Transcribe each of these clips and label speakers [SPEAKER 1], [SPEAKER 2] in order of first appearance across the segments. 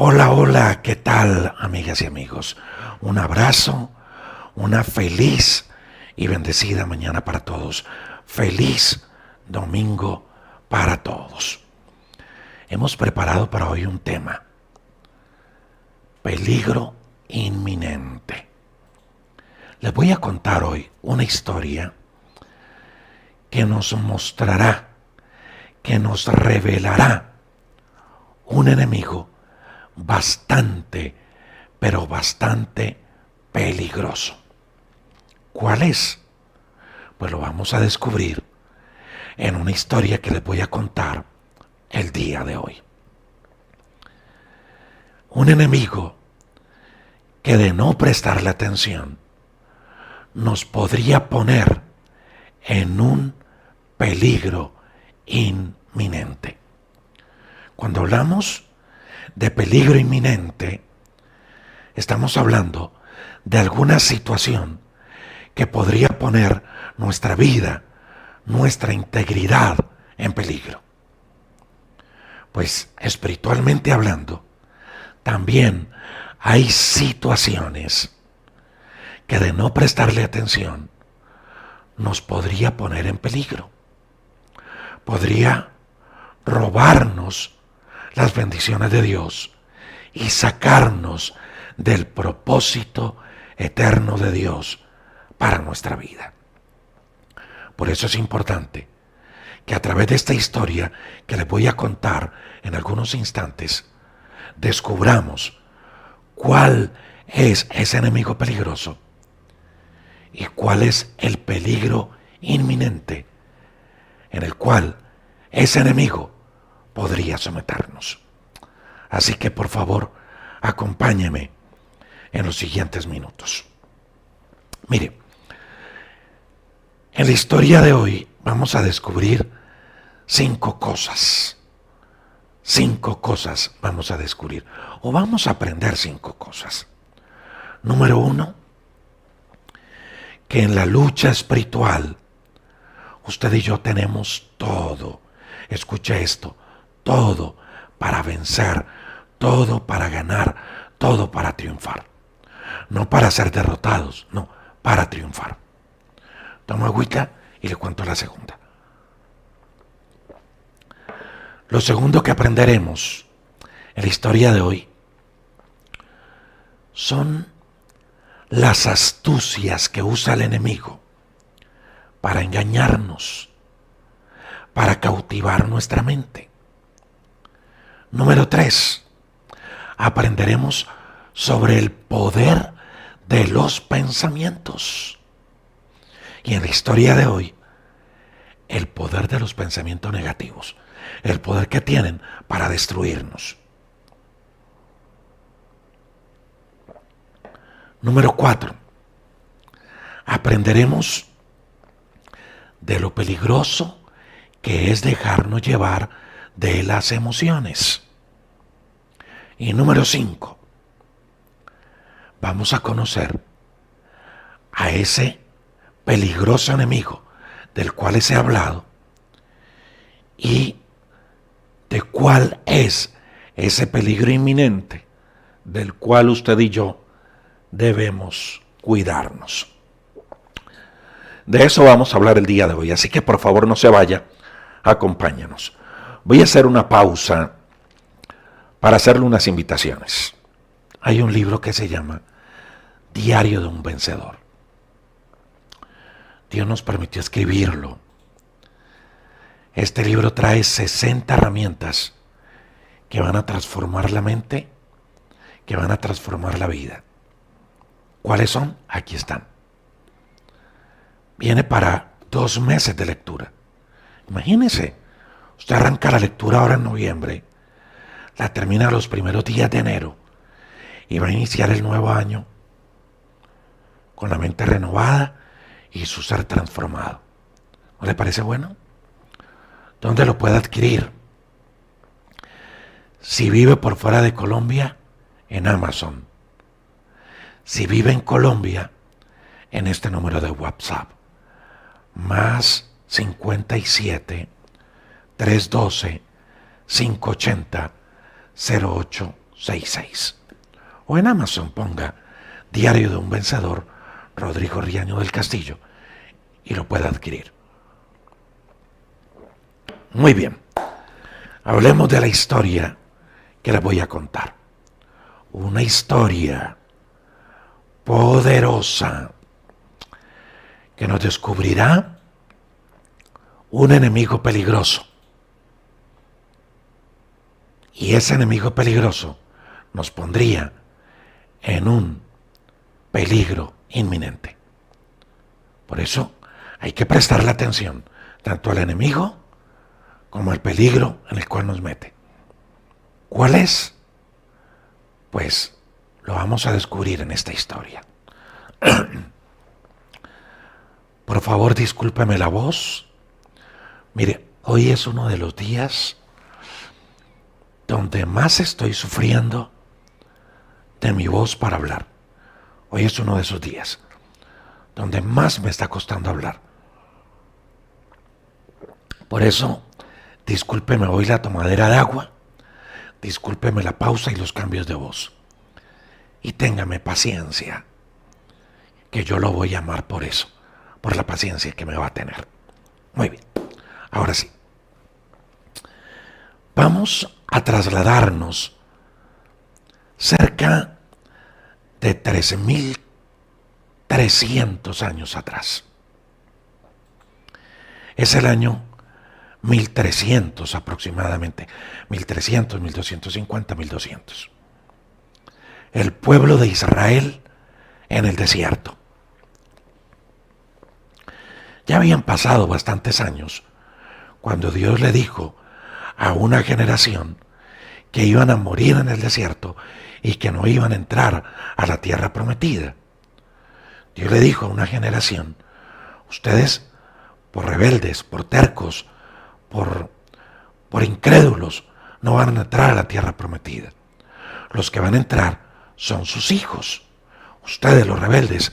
[SPEAKER 1] Hola, hola, ¿qué tal, amigas y amigos? Un abrazo, una feliz y bendecida mañana para todos. Feliz domingo para todos. Hemos preparado para hoy un tema: peligro inminente. Les voy a contar hoy una historia que nos mostrará, que nos revelará un enemigo bastante, pero bastante peligroso. ¿Cuál es? Pues lo vamos a descubrir en una historia que les voy a contar el día de hoy. Un enemigo que, de no prestarle atención, nos podría poner en un peligro inminente. Cuando hablamos de peligro inminente, estamos hablando de alguna situación que podría poner nuestra vida, nuestra integridad en peligro. Pues espiritualmente hablando, también hay situaciones que, de no prestarle atención, nos podría poner en peligro. Podría robarnos las bendiciones de Dios y sacarnos del propósito eterno de Dios para nuestra vida. Por eso es importante que, a través de esta historia que les voy a contar en algunos instantes, descubramos cuál es ese enemigo peligroso y cuál es el peligro inminente en el cual ese enemigo podría someternos. Así que, por favor, acompáñeme en los siguientes minutos. Mire, en la historia de hoy vamos a descubrir 5 cosas. 5 cosas vamos a descubrir, o vamos a aprender 5 cosas. Número 1, que en la lucha espiritual usted y yo tenemos todo. Escuche esto: todo para vencer, todo para ganar, todo para triunfar. No para ser derrotados, no, para triunfar. Tomo agüita y le cuento la segunda. Lo segundo que aprenderemos en la historia de hoy son las astucias que usa el enemigo para engañarnos, para cautivar nuestra mente. Número 3, aprenderemos sobre el poder de los pensamientos. Y en la historia de hoy, el poder de los pensamientos negativos, el poder que tienen para destruirnos. Número 4, aprenderemos de lo peligroso que es dejarnos llevar de las emociones. Y número 5, vamos a conocer a ese peligroso enemigo del cual les he hablado y de cuál es ese peligro inminente del cual usted y yo debemos cuidarnos. De eso vamos a hablar el día de hoy, así que por favor no se vaya, acompáñanos. Voy a hacer una pausa para hacerle unas invitaciones. Hay un libro que se llama Diario de un Vencedor. Dios nos permitió escribirlo. Este libro trae 60 herramientas que van a transformar la mente, que van a transformar la vida. ¿Cuáles son? Aquí están. Viene para 2 meses de lectura. Imagínese, usted arranca la lectura ahora en noviembre, la termina los primeros días de enero y va a iniciar el nuevo año con la mente renovada y su ser transformado. ¿No le parece bueno? ¿Dónde lo puede adquirir? Si vive por fuera de Colombia, en Amazon. Si vive en Colombia, en este número de WhatsApp: más 57 312 580 0800. 66. O en Amazon ponga Diario de un Vencedor, Rodrigo Riaño del Castillo, y lo puede adquirir. Muy bien, hablemos de la historia que les voy a contar. Una historia poderosa que nos descubrirá un enemigo peligroso. Y ese enemigo peligroso nos pondría en un peligro inminente. Por eso hay que prestarle atención tanto al enemigo como al peligro en el cual nos mete. ¿Cuál es? Pues lo vamos a descubrir en esta historia. Por favor, discúlpeme la voz. Mire, hoy es uno de los días donde más estoy sufriendo de mi voz para hablar. Hoy es uno de esos días donde más me está costando hablar. Por eso, discúlpeme hoy la tomadera de agua, discúlpeme la pausa y los cambios de voz. Y téngame paciencia, que yo lo voy a amar por eso, por la paciencia que me va a tener. Muy bien, ahora sí. Vamos a trasladarnos cerca de 13.300 años atrás. Es el año 1300 aproximadamente, 1300, 1250, 1200. El pueblo de Israel en el desierto. Ya habían pasado bastantes años cuando Dios le dijo a una generación que iban a morir en el desierto y que no iban a entrar a la tierra prometida. Dios le dijo a una generación: ustedes, por rebeldes, por tercos, por incrédulos, no van a entrar a la tierra prometida. Los que van a entrar son sus hijos. Ustedes, los rebeldes,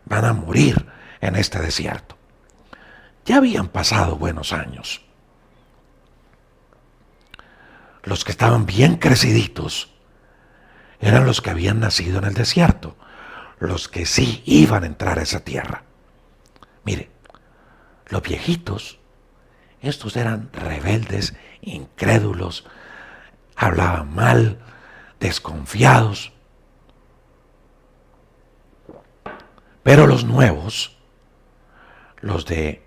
[SPEAKER 1] van a morir en este desierto. Ya habían pasado buenos años. Los que estaban bien creciditos eran los que habían nacido en el desierto, los que sí iban a entrar a esa tierra. Mire, los viejitos, estos eran rebeldes, incrédulos, hablaban mal, desconfiados. Pero los nuevos, los de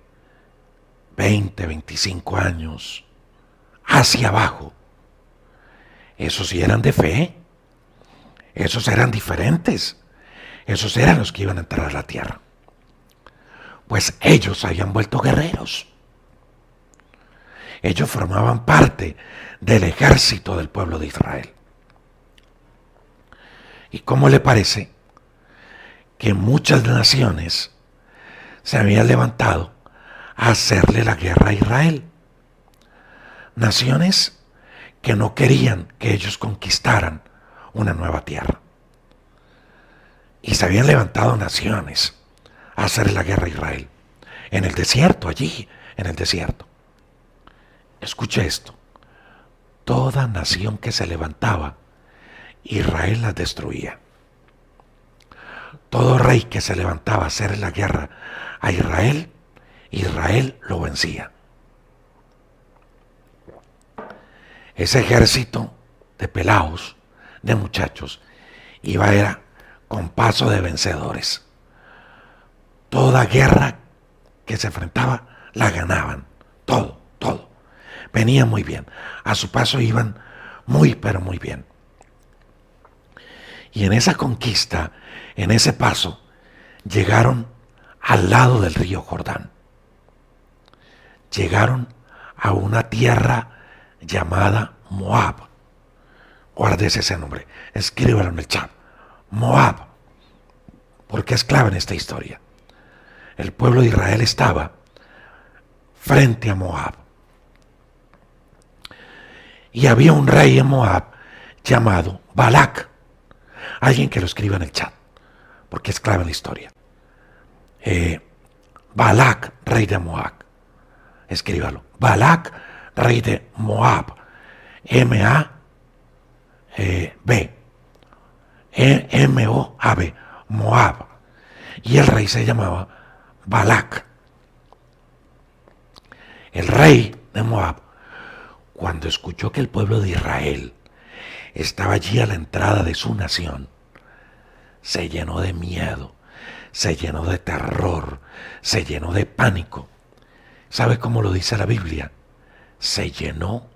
[SPEAKER 1] 20, 25 años, hacia abajo, esos sí eran de fe, esos eran diferentes, esos eran los que iban a entrar a la tierra. Pues ellos habían vuelto guerreros. Ellos formaban parte del ejército del pueblo de Israel. ¿Y cómo le parece que muchas naciones se habían levantado a hacerle la guerra a Israel? Naciones que no querían que ellos conquistaran una nueva tierra. Y se habían levantado naciones a hacer la guerra a Israel. En el desierto, allí, en el desierto. Escuche esto. Toda nación que se levantaba, Israel las destruía. Todo rey que se levantaba a hacer la guerra a Israel, Israel lo vencía. Ese ejército de pelaos, de muchachos, era con paso de vencedores. Toda guerra que se enfrentaba, la ganaban. Todo. Venían muy bien. A su paso iban muy, pero muy bien. Y en esa conquista, en ese paso, llegaron al lado del río Jordán. Llegaron a una tierra llamada Moab. Guárdese ese nombre, escríbalo en el chat. Moab, porque es clave en esta historia. El pueblo de Israel estaba frente a Moab. Y había un rey en Moab llamado Balac. Alguien que lo escriba en el chat, porque es clave en la historia. Balac, rey de Moab. Escríbalo. Balac, rey de Moab. B, M-O-A-B, Moab. Y el rey se llamaba Balac. El rey de Moab, cuando escuchó que el pueblo de Israel estaba allí a la entrada de su nación, se llenó de miedo, se llenó de terror, se llenó de pánico. ¿Sabe cómo lo dice la Biblia? Se llenó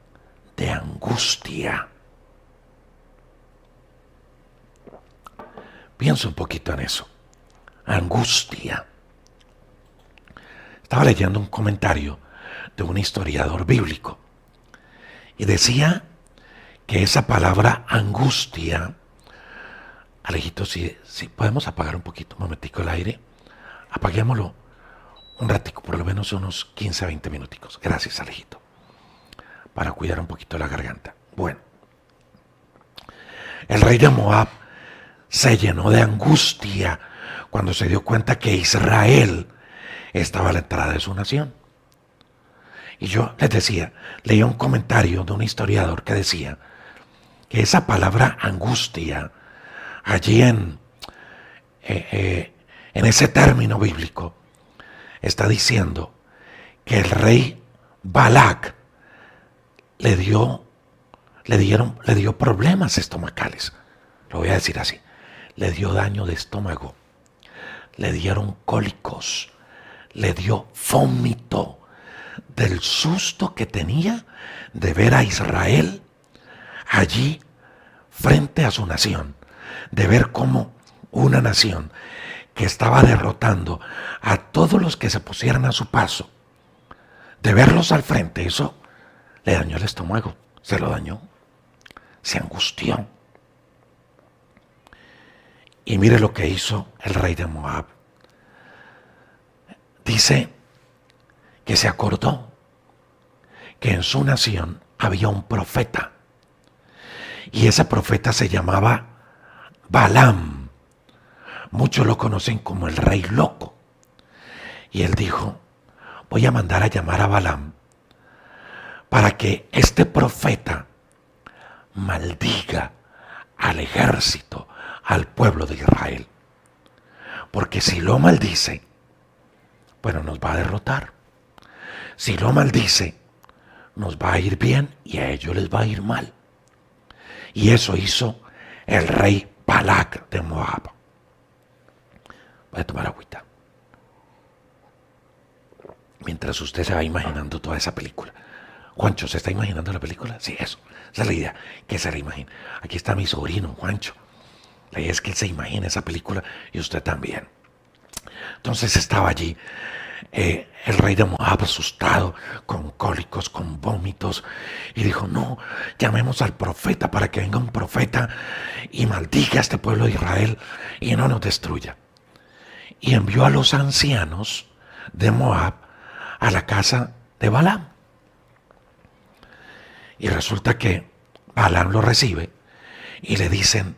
[SPEAKER 1] de angustia. Piensa un poquito en eso. Angustia. Estaba leyendo un comentario de un historiador bíblico y decía que esa palabra angustia, Alejito, si podemos apagar un poquito, un momentico el aire, apaguémoslo un ratico, por lo menos unos 15, 20 minuticos. Gracias, Alejito, para cuidar un poquito la garganta. Bueno, el rey de Moab se llenó de angustia cuando se dio cuenta que Israel estaba a la entrada de su nación. Y yo les decía, leía un comentario de un historiador que decía que esa palabra angustia, allí en ese término bíblico, está diciendo que el rey Balac le dio problemas estomacales. Lo voy a decir así. Le dio daño de estómago, le dieron cólicos, le dio vómito del susto que tenía de ver a Israel allí frente a su nación, de ver cómo una nación que estaba derrotando a todos los que se pusieran a su paso, de verlos al frente, eso le dañó el estómago, se lo dañó, se angustió. Y mire lo que hizo el rey de Moab. Dice que se acordó que en su nación había un profeta. Y ese profeta se llamaba Balaam. Muchos lo conocen como el rey loco. Y él dijo, voy a mandar a llamar a Balaam para que este profeta maldiga al ejército, al pueblo de Israel. Porque si lo maldice, bueno, nos va a derrotar. Si lo maldice, nos va a ir bien y a ellos les va a ir mal. Y eso hizo el rey Balac de Moab. Voy a tomar agüita. Mientras usted se va imaginando toda esa película. Juancho, ¿se está imaginando la película? Sí, eso. Esa es la idea, que se la imagine. Aquí está mi sobrino, Juancho. La idea es que él se imagine esa película y usted también. Entonces estaba allí el rey de Moab asustado, con cólicos, con vómitos, y dijo, no, llamemos al profeta para que venga un profeta y maldiga a este pueblo de Israel y no nos destruya. Y envió a los ancianos de Moab a la casa de Balaam. Y resulta que Balaam lo recibe y le dicen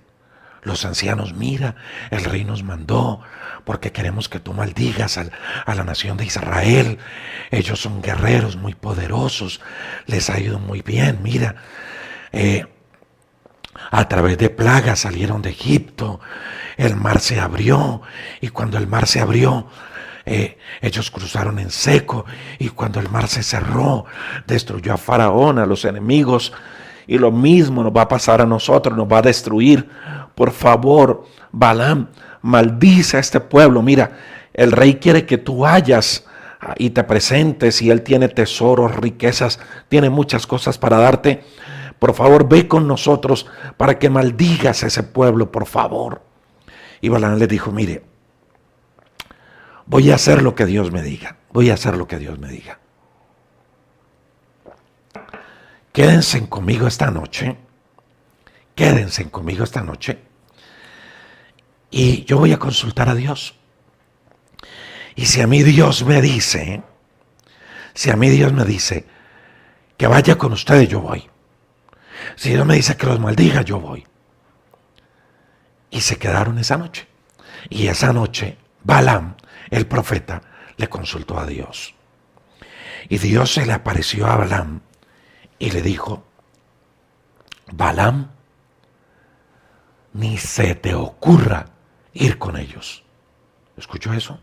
[SPEAKER 1] los ancianos, mira, el rey nos mandó porque queremos que tú maldigas a la nación de Israel. Ellos son guerreros muy poderosos, les ha ido muy bien, mira, a través de plagas salieron de Egipto, el mar se abrió y cuando el mar se abrió, ellos cruzaron en seco y cuando el mar se cerró, destruyó a Faraón, a los enemigos, y lo mismo nos va a pasar a nosotros, nos va a destruir. Por favor, Balaam, maldice a este pueblo. Mira, el rey quiere que tú vayas y te presentes y él tiene tesoros, riquezas, tiene muchas cosas para darte. Por favor, ve con nosotros para que maldigas a ese pueblo, por favor. Y Balaam le dijo, mire, voy a hacer lo que Dios me diga. Voy a hacer lo que Dios me diga. Quédense conmigo esta noche. Quédense conmigo esta noche. Y yo voy a consultar a Dios. Y si a mí Dios me dice, que vaya con ustedes, yo voy. Si Dios me dice que los maldiga, yo voy. Y se quedaron esa noche. Y esa noche, Balaam, el profeta, le consultó a Dios. Y Dios se le apareció a Balaam y le dijo, Balaam, ni se te ocurra ir con ellos. ¿Escuchó eso?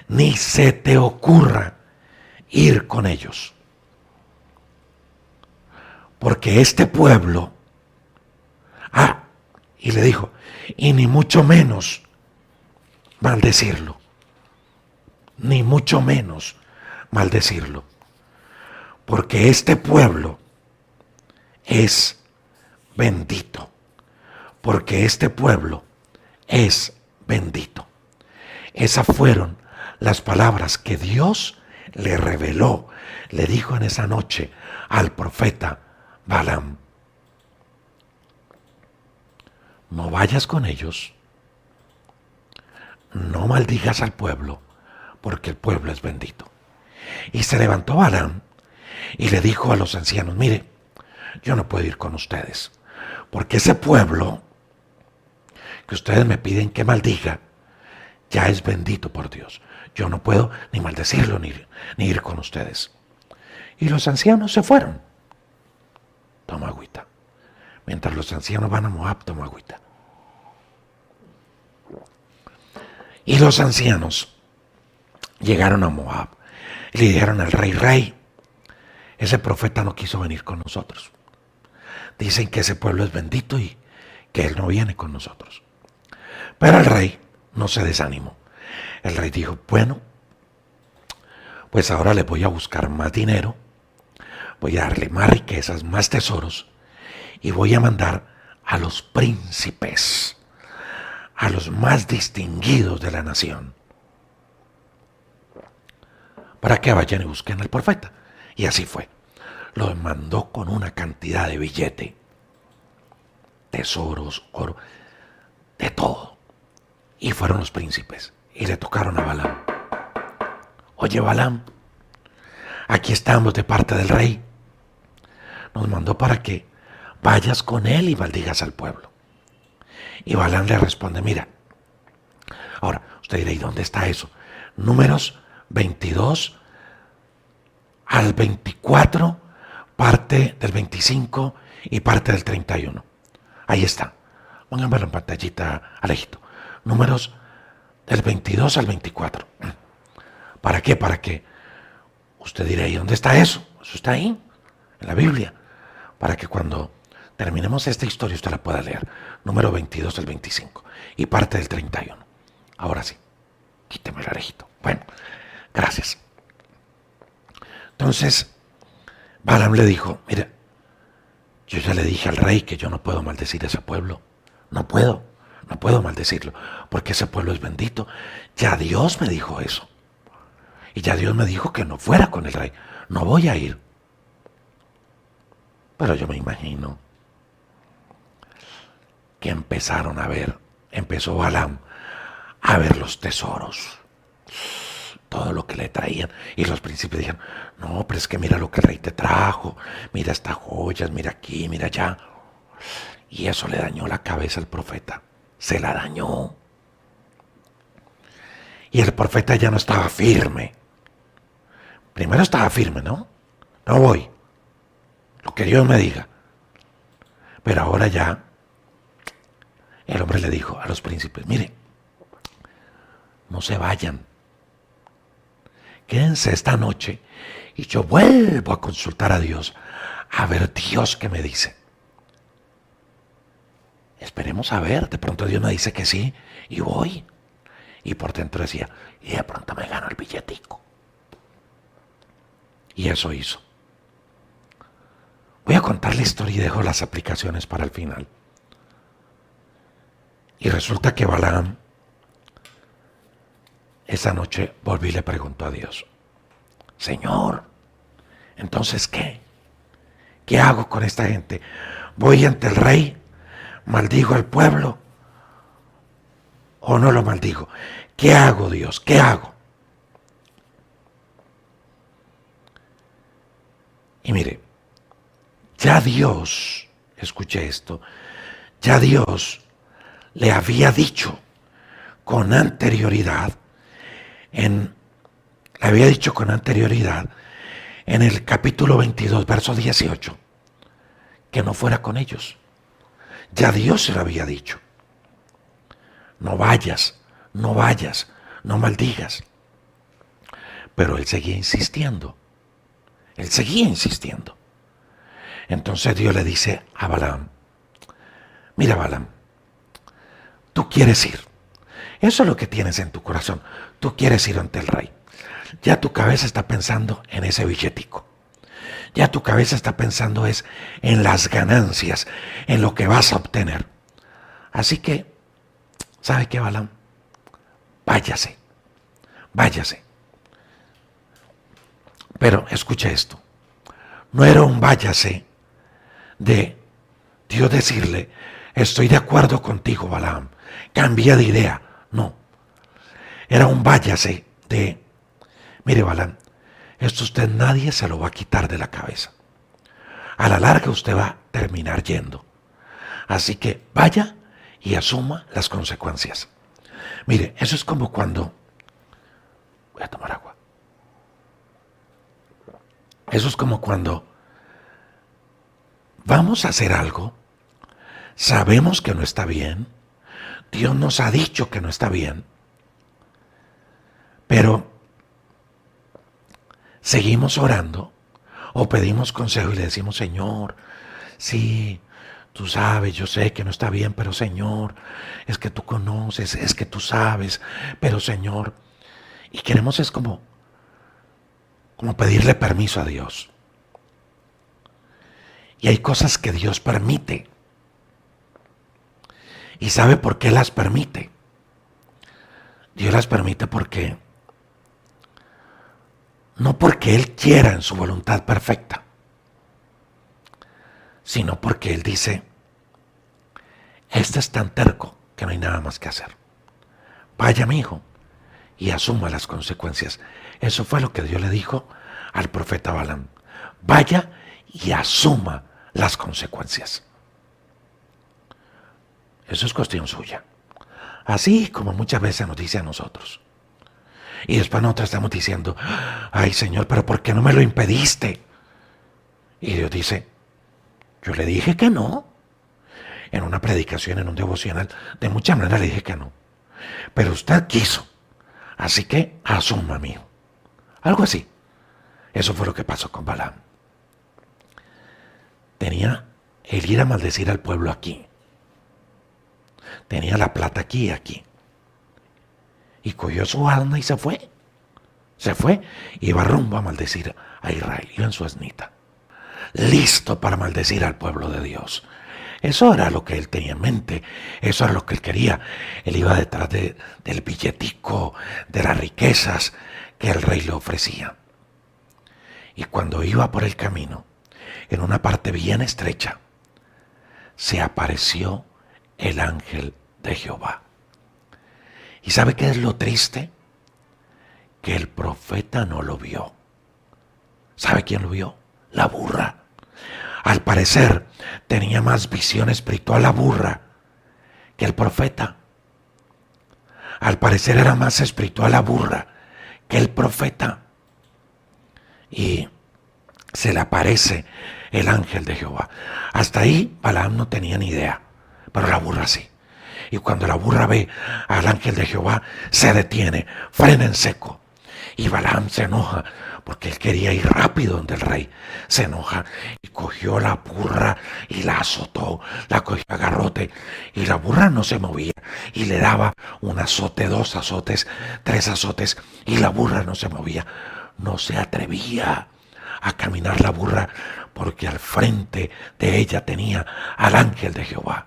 [SPEAKER 1] Ni se te ocurra ir con ellos. Porque este pueblo, y le dijo, y ni mucho menos maldecirlo, ni mucho menos maldecirlo, porque este pueblo es bendito, porque este pueblo es bendito. Esas fueron las palabras que Dios le reveló, le dijo en esa noche al profeta Balaam. No vayas con ellos, no maldigas al pueblo, porque el pueblo es bendito. Y se levantó Balaam y le dijo a los ancianos, mire, yo no puedo ir con ustedes, porque ese pueblo que ustedes me piden que maldiga, ya es bendito por Dios. Yo no puedo ni maldecirlo ni ir con ustedes. Y los ancianos se fueron. Toma agüita. Mientras los ancianos van a Moab, toma agüita. Y los ancianos llegaron a Moab y le dijeron al rey, ese profeta no quiso venir con nosotros. Dicen que ese pueblo es bendito y que él no viene con nosotros. Pero el rey no se desanimó. El rey dijo, bueno, pues ahora le voy a buscar más dinero, voy a darle más riquezas, más tesoros, y voy a mandar a los príncipes, a los más distinguidos de la nación, para que vayan y busquen al profeta. Y así fue. Los mandó con una cantidad de billete, tesoros, oro, de todo. Y fueron los príncipes y le tocaron a Balaam. Oye, Balaam, aquí estamos de parte del rey. Nos mandó para que vayas con él y maldigas al pueblo. Y Balaam le responde, mira, ahora usted dirá, ¿y dónde está eso? Números 22 al 24, parte del 25 y parte del 31. Ahí está. Pónganmelo en pantallita, Alejito. Números del 22 al 24. ¿Para qué? Para que usted dirá, ¿y dónde está eso? Eso está ahí, en la Biblia. Para que cuando terminemos esta historia usted la pueda leer. Número 22 al 25 y parte del 31. Ahora sí, quíteme el Alejito. Bueno, gracias. Entonces, Balaam le dijo, mira, yo ya le dije al rey que yo no puedo maldecir a ese pueblo. No puedo maldecirlo, porque ese pueblo es bendito. Ya Dios me dijo eso. Y ya Dios me dijo que no fuera con el rey. No voy a ir. Pero yo me imagino que empezó Balaam a ver los tesoros, todo lo que le traían. Y los príncipes dijeron, no, pero es que mira lo que el rey te trajo, mira estas joyas, mira aquí, mira allá. Y eso le dañó la cabeza al profeta, se la dañó. Y el profeta ya no estaba firme. Primero estaba firme, ¿no? No voy, lo que Dios me diga. Pero ahora ya, el hombre le dijo a los príncipes, mire, no se vayan. Quédense esta noche y yo vuelvo a consultar a Dios, a ver Dios qué me dice. Esperemos a ver, de pronto Dios me dice que sí y voy. Y por dentro decía, y de pronto me gano el billetico. Y eso hizo. Voy a contar la historia y dejo las aplicaciones para el final. Y resulta que Balaam esa noche volvió y le preguntó a Dios, Señor, ¿entonces qué? ¿Qué hago con esta gente? ¿Voy ante el rey? ¿Maldigo al pueblo? ¿O no lo maldigo? ¿Qué hago, Dios? ¿Qué hago? Y mire, ya Dios, escuche esto, ya Dios le había dicho con anterioridad, le había dicho con anterioridad en el capítulo 22, verso 18, que no fuera con ellos. Ya Dios se lo había dicho. No vayas, no vayas, no maldigas. Pero él seguía insistiendo. Él seguía insistiendo. Entonces Dios le dice a Balaam, mira Balaam, tú quieres ir. Eso es lo que tienes en tu corazón. Tú quieres ir ante el rey. Ya tu cabeza está pensando en ese billetico. Ya tu cabeza está pensando es en las ganancias, en lo que vas a obtener. Así que, ¿sabe qué, Balaam? Váyase, váyase. Pero escuche esto. No era un váyase de Dios decirle, estoy de acuerdo contigo, Balaam, cambia de idea. No. Era un váyase de, mire, Balaam, esto usted nadie se lo va a quitar de la cabeza. A la larga usted va a terminar yendo. Así que vaya y asuma las consecuencias. Mire, eso es como cuando... Voy a tomar agua. Eso es como cuando vamos a hacer algo, sabemos que no está bien, Dios nos ha dicho que no está bien, pero seguimos orando o pedimos consejo y le decimos, Señor, sí, tú sabes, yo sé que no está bien, pero Señor, es que tú conoces, es que tú sabes, pero Señor, y queremos es como pedirle permiso a Dios. Y hay cosas que Dios permite. ¿Y sabe por qué las permite? Dios las permite porque, no porque Él quiera en su voluntad perfecta, sino porque Él dice, este es tan terco que no hay nada más que hacer. Vaya, mi hijo, y asuma las consecuencias. Eso fue lo que Dios le dijo al profeta Balaam. Vaya y asuma las consecuencias. Eso es cuestión suya. Así como muchas veces nos dice a nosotros. Y después nosotros estamos diciendo, ay Señor, pero ¿por qué no me lo impediste? Y Dios dice, yo le dije que no. En una predicación, en un devocional, de muchas maneras le dije que no. Pero usted quiso. Así que asuma, mío. Algo así. Eso fue lo que pasó con Balaam. Tenía el ir a maldecir al pueblo aquí. Tenía la plata aquí y aquí. Y cogió su alma y se fue. Se fue y iba rumbo a maldecir a Israel. Iba en su asnita. Listo para maldecir al pueblo de Dios. Eso era lo que él tenía en mente. Eso era lo que él quería. Él iba detrás del billetico, de las riquezas que el rey le ofrecía. Y cuando iba por el camino, en una parte bien estrecha, se apareció el ángel de Jehová. ¿Y sabe qué es lo triste? Que el profeta no lo vio. ¿Sabe quién lo vio? La burra. Al parecer tenía más visión espiritual la burra que el profeta. Al parecer era más espiritual la burra que el profeta. Y se le aparece el ángel de Jehová. Hasta ahí Balaam no tenía ni idea, pero la burra sí. Y cuando la burra ve al ángel de Jehová, se detiene, frena en seco. Y Balaam se enoja porque él quería ir rápido donde el rey. Se enoja y cogió la burra y la azotó, la cogió a garrote y la burra no se movía. Y le daba un azote, 2 azotes, 3 azotes y la burra no se movía. No se atrevía a caminar la burra porque al frente de ella tenía al ángel de Jehová.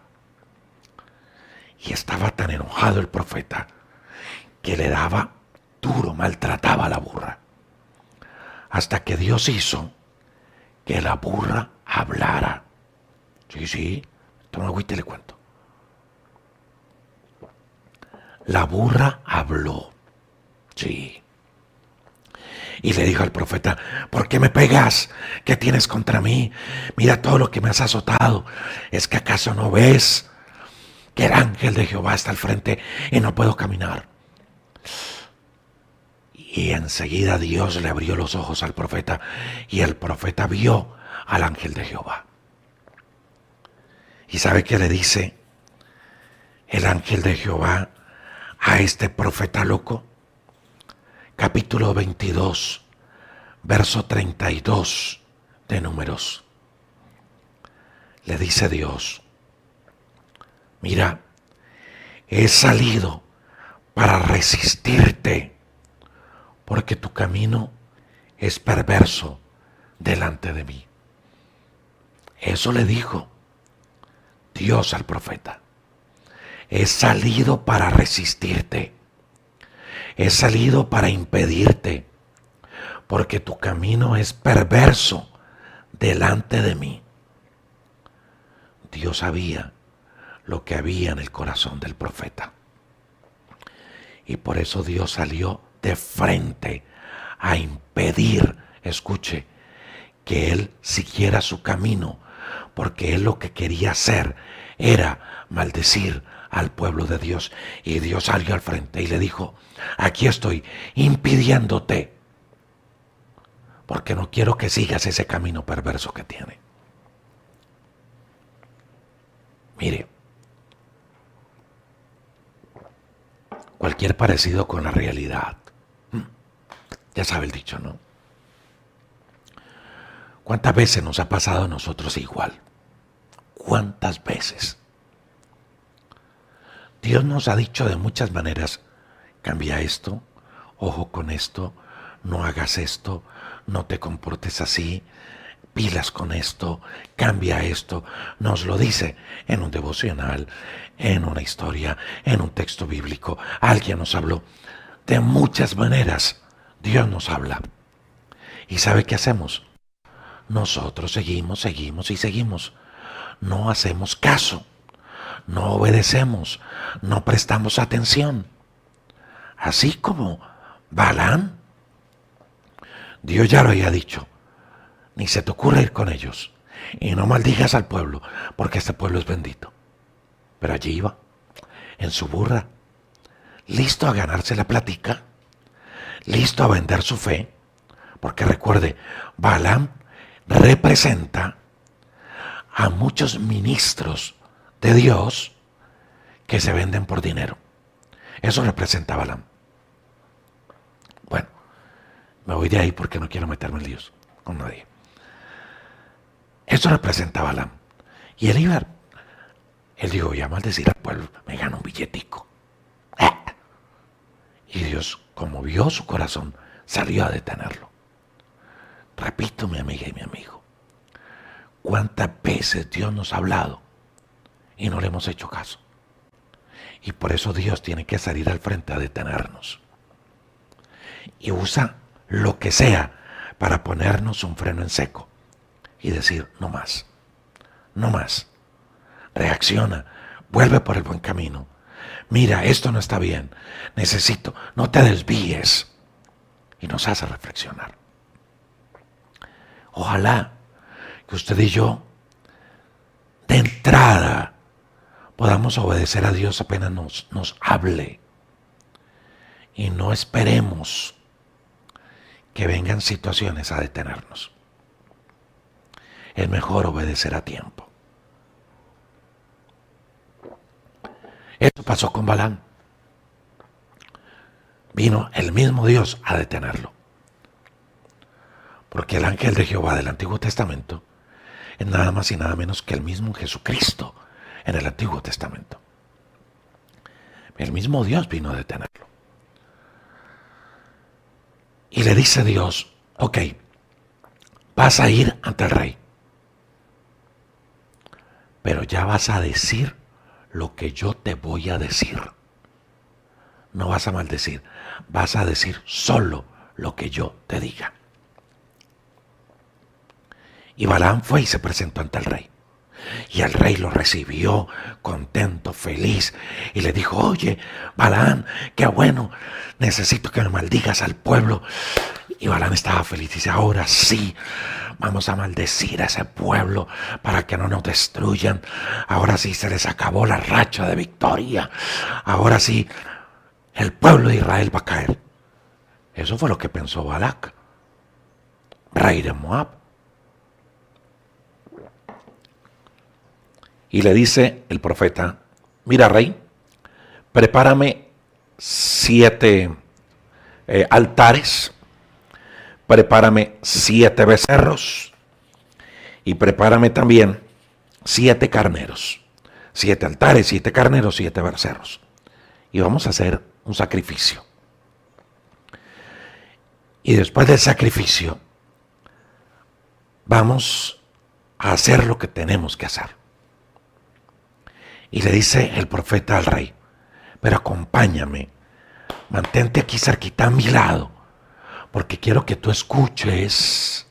[SPEAKER 1] Y estaba tan enojado el profeta que le daba duro, maltrataba a la burra. Hasta que Dios hizo que la burra hablara. Sí, toma agüita y le cuento. La burra habló. Sí. Y le dijo al profeta, ¿por qué me pegas? ¿Qué tienes contra mí? Mira todo lo que me has azotado. ¿Es que acaso no ves que el ángel de Jehová está al frente y no puedo caminar? Y enseguida Dios le abrió los ojos al profeta y el profeta vio al ángel de Jehová. ¿Y sabe qué le dice el ángel de Jehová a este profeta loco? Capítulo 22, verso 32 de Números. Le dice Dios: mira, he salido para resistirte, porque tu camino es perverso delante de mí. Eso le dijo Dios al profeta. He salido para resistirte. He salido para impedirte, porque tu camino es perverso delante de mí. Dios sabía lo que había en el corazón del profeta. Y por eso Dios salió de frente a impedir, escuche, que él siguiera su camino, porque él lo que quería hacer era maldecir al pueblo de Dios. Y Dios salió al frente y le dijo: aquí estoy impidiéndote, porque no quiero que sigas ese camino perverso que tiene. Mire, cualquier parecido con la realidad, ya sabe el dicho, ¿no? ¿Cuántas veces nos ha pasado a nosotros igual? ¿Cuántas veces? Dios nos ha dicho de muchas maneras: cambia esto, ojo con esto, no hagas esto, no te comportes así, pilas con esto, cambia esto. Nos lo dice en un devocional, en una historia, en un texto bíblico. Alguien nos habló. De muchas maneras Dios nos habla. ¿Y sabe qué hacemos? Nosotros seguimos y seguimos. No hacemos caso, no obedecemos, no prestamos atención. Así como Balaam, Dios ya lo había dicho: ni se te ocurra ir con ellos, y no maldigas al pueblo, porque este pueblo es bendito. Pero allí iba, en su burra, listo a ganarse la plática, listo a vender su fe, porque recuerde, Balaam representa a muchos ministros de Dios que se venden por dinero. Eso representa a Balaam. Bueno, me voy de ahí porque no quiero meterme en líos con nadie. Eso representa a Balaam. Y él iba, él dijo: voy a maldecir al pueblo, me gano un billetico. Y Dios, como vio su corazón, salió a detenerlo. Repito, mi amiga y mi amigo, ¿cuántas veces Dios nos ha hablado y no le hemos hecho caso? Y por eso Dios tiene que salir al frente a detenernos. Y usa lo que sea para ponernos un freno en seco y decir: no más, no más. Reacciona, vuelve por el buen camino. Mira, esto no está bien, necesito, no te desvíes. Y nos hace reflexionar. Ojalá que usted y yo, de entrada, podamos obedecer a Dios apenas nos hable. Y no esperemos que vengan situaciones a detenernos. Es mejor obedecer a tiempo. Esto pasó con Balaam. Vino el mismo Dios a detenerlo. Porque el ángel de Jehová del Antiguo Testamento es nada más y nada menos que el mismo Jesucristo en el Antiguo Testamento. El mismo Dios vino a detenerlo. Y le dice Dios: ok, vas a ir ante el rey, pero ya vas a decir lo que yo te voy a decir. No vas a maldecir, vas a decir solo lo que yo te diga. Y Balaam fue y se presentó ante el rey. Y el rey lo recibió contento, feliz, y le dijo: oye, Balaam, qué bueno, necesito que me maldigas al pueblo. Y Balaam estaba feliz y dice: ahora sí, vamos a maldecir a ese pueblo para que no nos destruyan. Ahora sí se les acabó la racha de victoria. Ahora sí, el pueblo de Israel va a caer. Eso fue lo que pensó Balac, rey de Moab. Y le dice el profeta, mira, rey, prepárame 7 altares, prepárame 7 becerros y prepárame también 7 carneros. 7 altares, 7 carneros, 7 becerros. Y vamos a hacer un sacrificio. Y después del sacrificio, vamos a hacer lo que tenemos que hacer. Y le dice el profeta al rey, pero acompáñame, mantente aquí cerquita a mi lado, porque quiero que escuches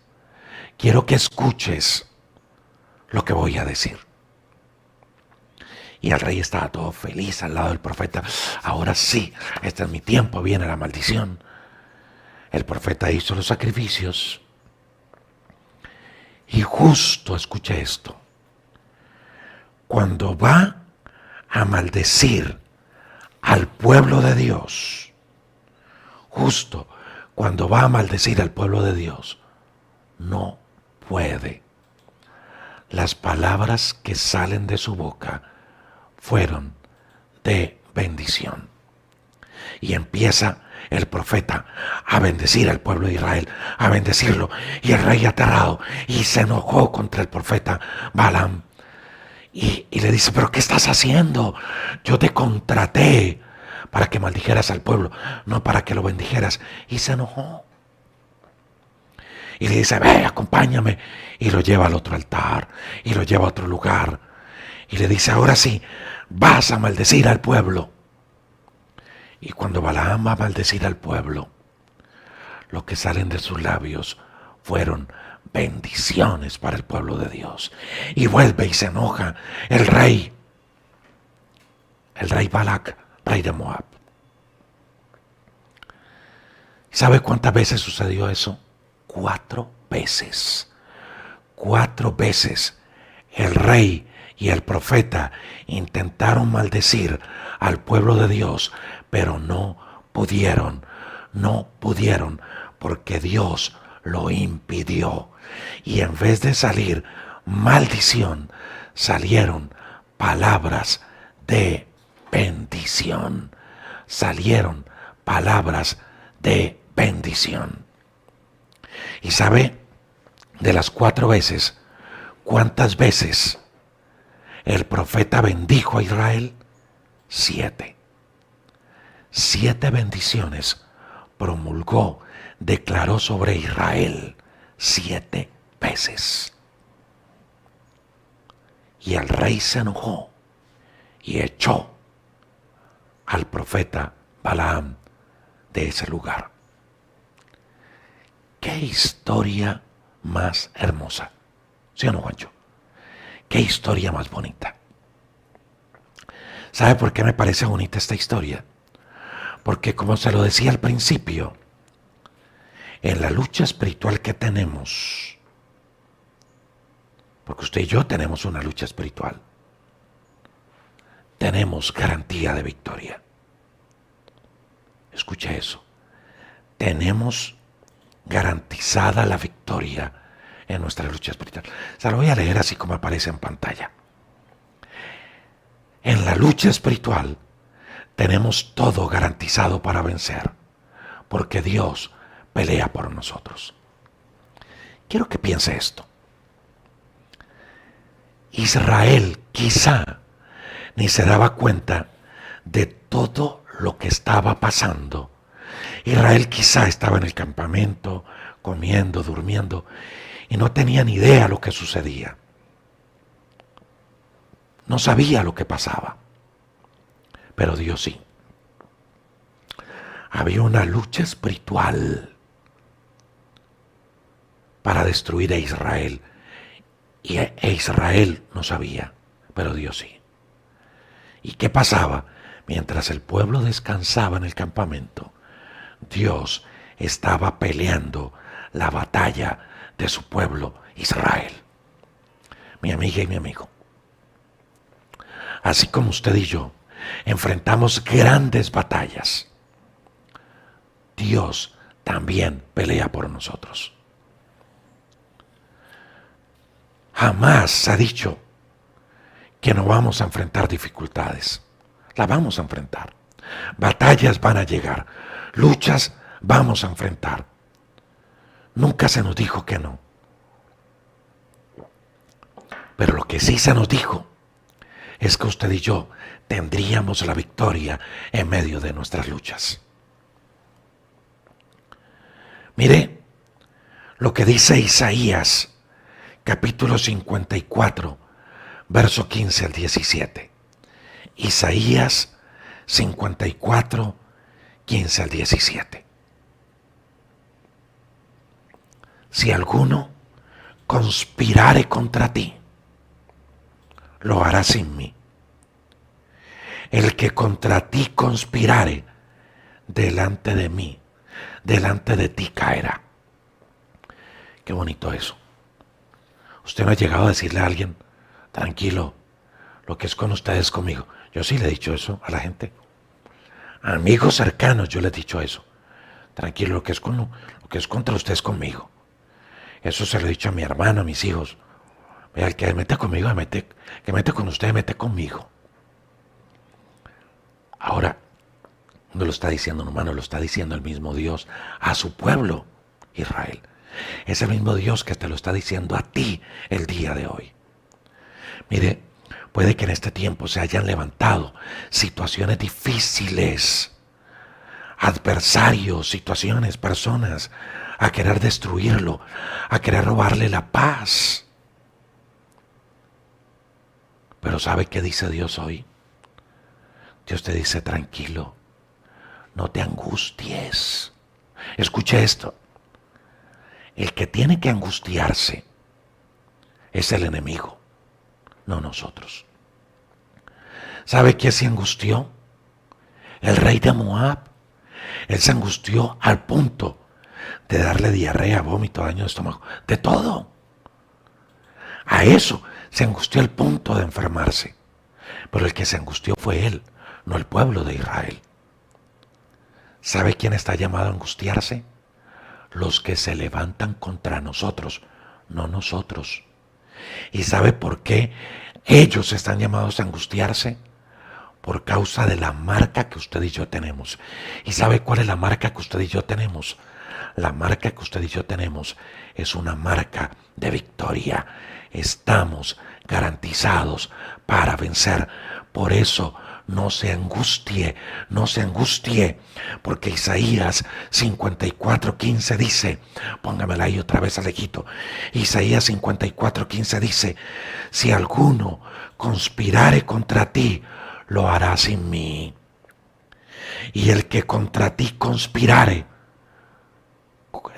[SPEAKER 1] lo que voy a decir. Y el rey estaba todo feliz al lado del profeta. Ahora sí, este es mi tiempo, viene la maldición. El profeta hizo los sacrificios. Y justo, escuche esto, cuando va a maldecir al pueblo de Dios, justo cuando va a maldecir al pueblo de Dios, no puede. Las palabras que salen de su boca fueron de bendición. Y empieza el profeta a bendecir al pueblo de Israel, a bendecirlo. Y el rey aterrado y se enojó contra el profeta Balaam. Y le dice, pero ¿qué estás haciendo? Yo te contraté para que maldijeras al pueblo, no para que lo bendijeras. Y se enojó. Y le dice, ve, acompáñame. Y lo lleva al otro altar. Y lo lleva a otro lugar. Y le dice, ahora sí, vas a maldecir al pueblo. Y cuando Balaam va a maldecir al pueblo, lo que salen de sus labios fueron bendiciones para el pueblo de Dios. Y vuelve y se enoja el rey Balac, rey de Moab. ¿Sabe cuántas veces sucedió eso? 4 veces. 4 veces el rey y el profeta intentaron maldecir al pueblo de Dios, pero no pudieron, porque Dios lo impidió. Y en vez de salir maldición, salieron palabras de bendición. Salieron palabras de bendición. ¿Y sabe de las 4 veces cuántas veces el profeta bendijo a Israel? 7. 7 bendiciones promulgó, declaró sobre Israel 7 veces. Y el rey se enojó y echó al profeta Balaam de ese lugar. ¡Qué historia más hermosa! ¿Sí o no, Juancho? ¡Qué historia más bonita! ¿Sabe por qué me parece bonita esta historia? Porque, como se lo decía al principio, en la lucha espiritual que tenemos, porque usted y yo tenemos una lucha espiritual, tenemos garantía de victoria. Escuche eso. Tenemos garantizada la victoria en nuestra lucha espiritual. Se lo voy a leer así como aparece en pantalla. En la lucha espiritual tenemos todo garantizado para vencer, porque Dios pelea por nosotros. Quiero que piense esto. Israel quizá ni se daba cuenta de todo lo que estaba pasando. Israel quizá estaba en el campamento, comiendo, durmiendo, y no tenía ni idea de lo que sucedía. No sabía lo que pasaba. Pero Dios sí. Había una lucha espiritual para destruir a Israel. E Israel no sabía, pero Dios sí. ¿Y qué pasaba? Mientras el pueblo descansaba en el campamento, Dios estaba peleando la batalla de su pueblo Israel. Mi amiga y mi amigo, así como usted y yo enfrentamos grandes batallas, Dios también pelea por nosotros. Jamás se ha dicho que no vamos a enfrentar dificultades. Las vamos a enfrentar. Batallas van a llegar. Luchas vamos a enfrentar. Nunca se nos dijo que no. Pero lo que sí se nos dijo es que usted y yo tendríamos la victoria en medio de nuestras luchas. Mire lo que dice Isaías, capítulo 54, verso 15 al 17. Isaías 54, 15 al 17. Si alguno conspirare contra ti, lo hará sin mí. El que contra ti conspirare, delante de mí, delante de ti caerá. Qué bonito eso. Usted no ha llegado a decirle a alguien, tranquilo, lo que es con usted es conmigo. Yo sí le he dicho eso a la gente. A amigos cercanos yo le he dicho eso. Tranquilo, lo que es contra usted es conmigo. Eso se lo he dicho a mi hermano, a mis hijos. Vea, el que mete conmigo, que mete con usted, mete conmigo. Ahora, no lo está diciendo un humano, lo está diciendo el mismo Dios a su pueblo, Israel. Es el mismo Dios que te lo está diciendo a ti el día de hoy. Mire, puede que en este tiempo se hayan levantado situaciones difíciles, adversarios, situaciones, personas, a querer destruirlo, a querer robarle la paz. Pero ¿sabe qué dice Dios hoy? Dios te dice, tranquilo, no te angusties. Escuche esto. El que tiene que angustiarse es el enemigo, no nosotros. ¿Sabe quién se angustió? El rey de Moab. Él se angustió al punto de darle diarrea, vómito, daño de estómago, de todo. A eso se angustió al punto de enfermarse. Pero el que se angustió fue él, no el pueblo de Israel. ¿Sabe quién está llamado a angustiarse? Los que se levantan contra nosotros, no nosotros. ¿Y sabe por qué ellos están llamados a angustiarse? Por causa de la marca que usted y yo tenemos. ¿Y sabe cuál es la marca que usted y yo tenemos? La marca que usted y yo tenemos es una marca de victoria. Estamos garantizados para vencer. Por eso no se angustie, porque Isaías 54:15 dice, póngamela ahí otra vez, Alejito. Isaías 54:15 dice, si alguno conspirare contra ti, lo hará sin mí. Y el que contra ti conspirare,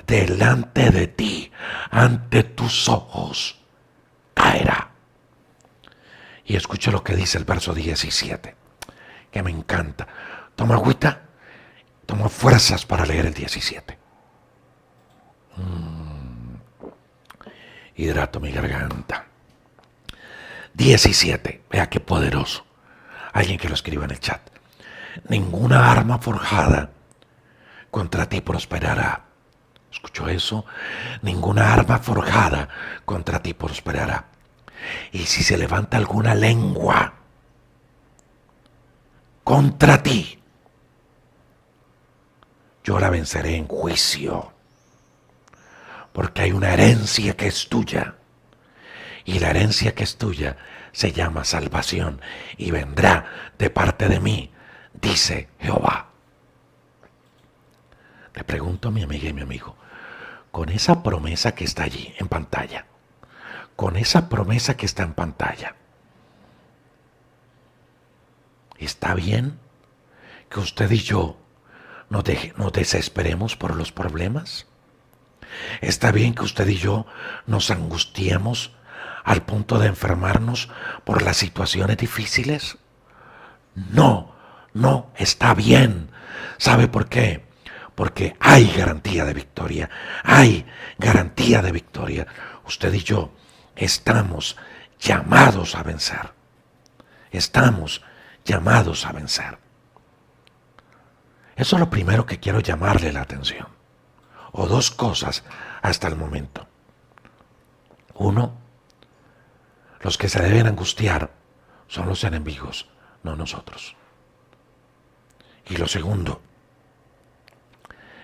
[SPEAKER 1] delante de ti, ante tus ojos, caerá. Y escuche lo que dice el verso 17, que me encanta. Toma agüita, toma fuerzas para leer el 17. Hidrato mi garganta. 17, vea qué poderoso. Alguien que lo escriba en el chat. Ninguna arma forjada contra ti prosperará. ¿Escuchó eso? Ninguna arma forjada contra ti prosperará. Y si se levanta alguna lengua contra ti, yo la venceré en juicio. Porque hay una herencia que es tuya. Y la herencia que es tuya se llama salvación y vendrá de parte de mí, dice Jehová. Le pregunto a mi amiga y mi amigo, con esa promesa que está allí en pantalla, con esa promesa que está en pantalla, ¿está bien que usted y yo nos desesperemos por los problemas? ¿Está bien que usted y yo nos angustiemos al punto de enfermarnos por las situaciones difíciles? No, no está bien. ¿Sabe por qué? Porque hay garantía de victoria. Hay garantía de victoria. Usted y yo estamos llamados a vencer. Estamos llamados a vencer. Eso es lo primero que quiero llamarle la atención. O dos cosas hasta el momento. Uno, los que se deben angustiar son los enemigos, no nosotros. Y lo segundo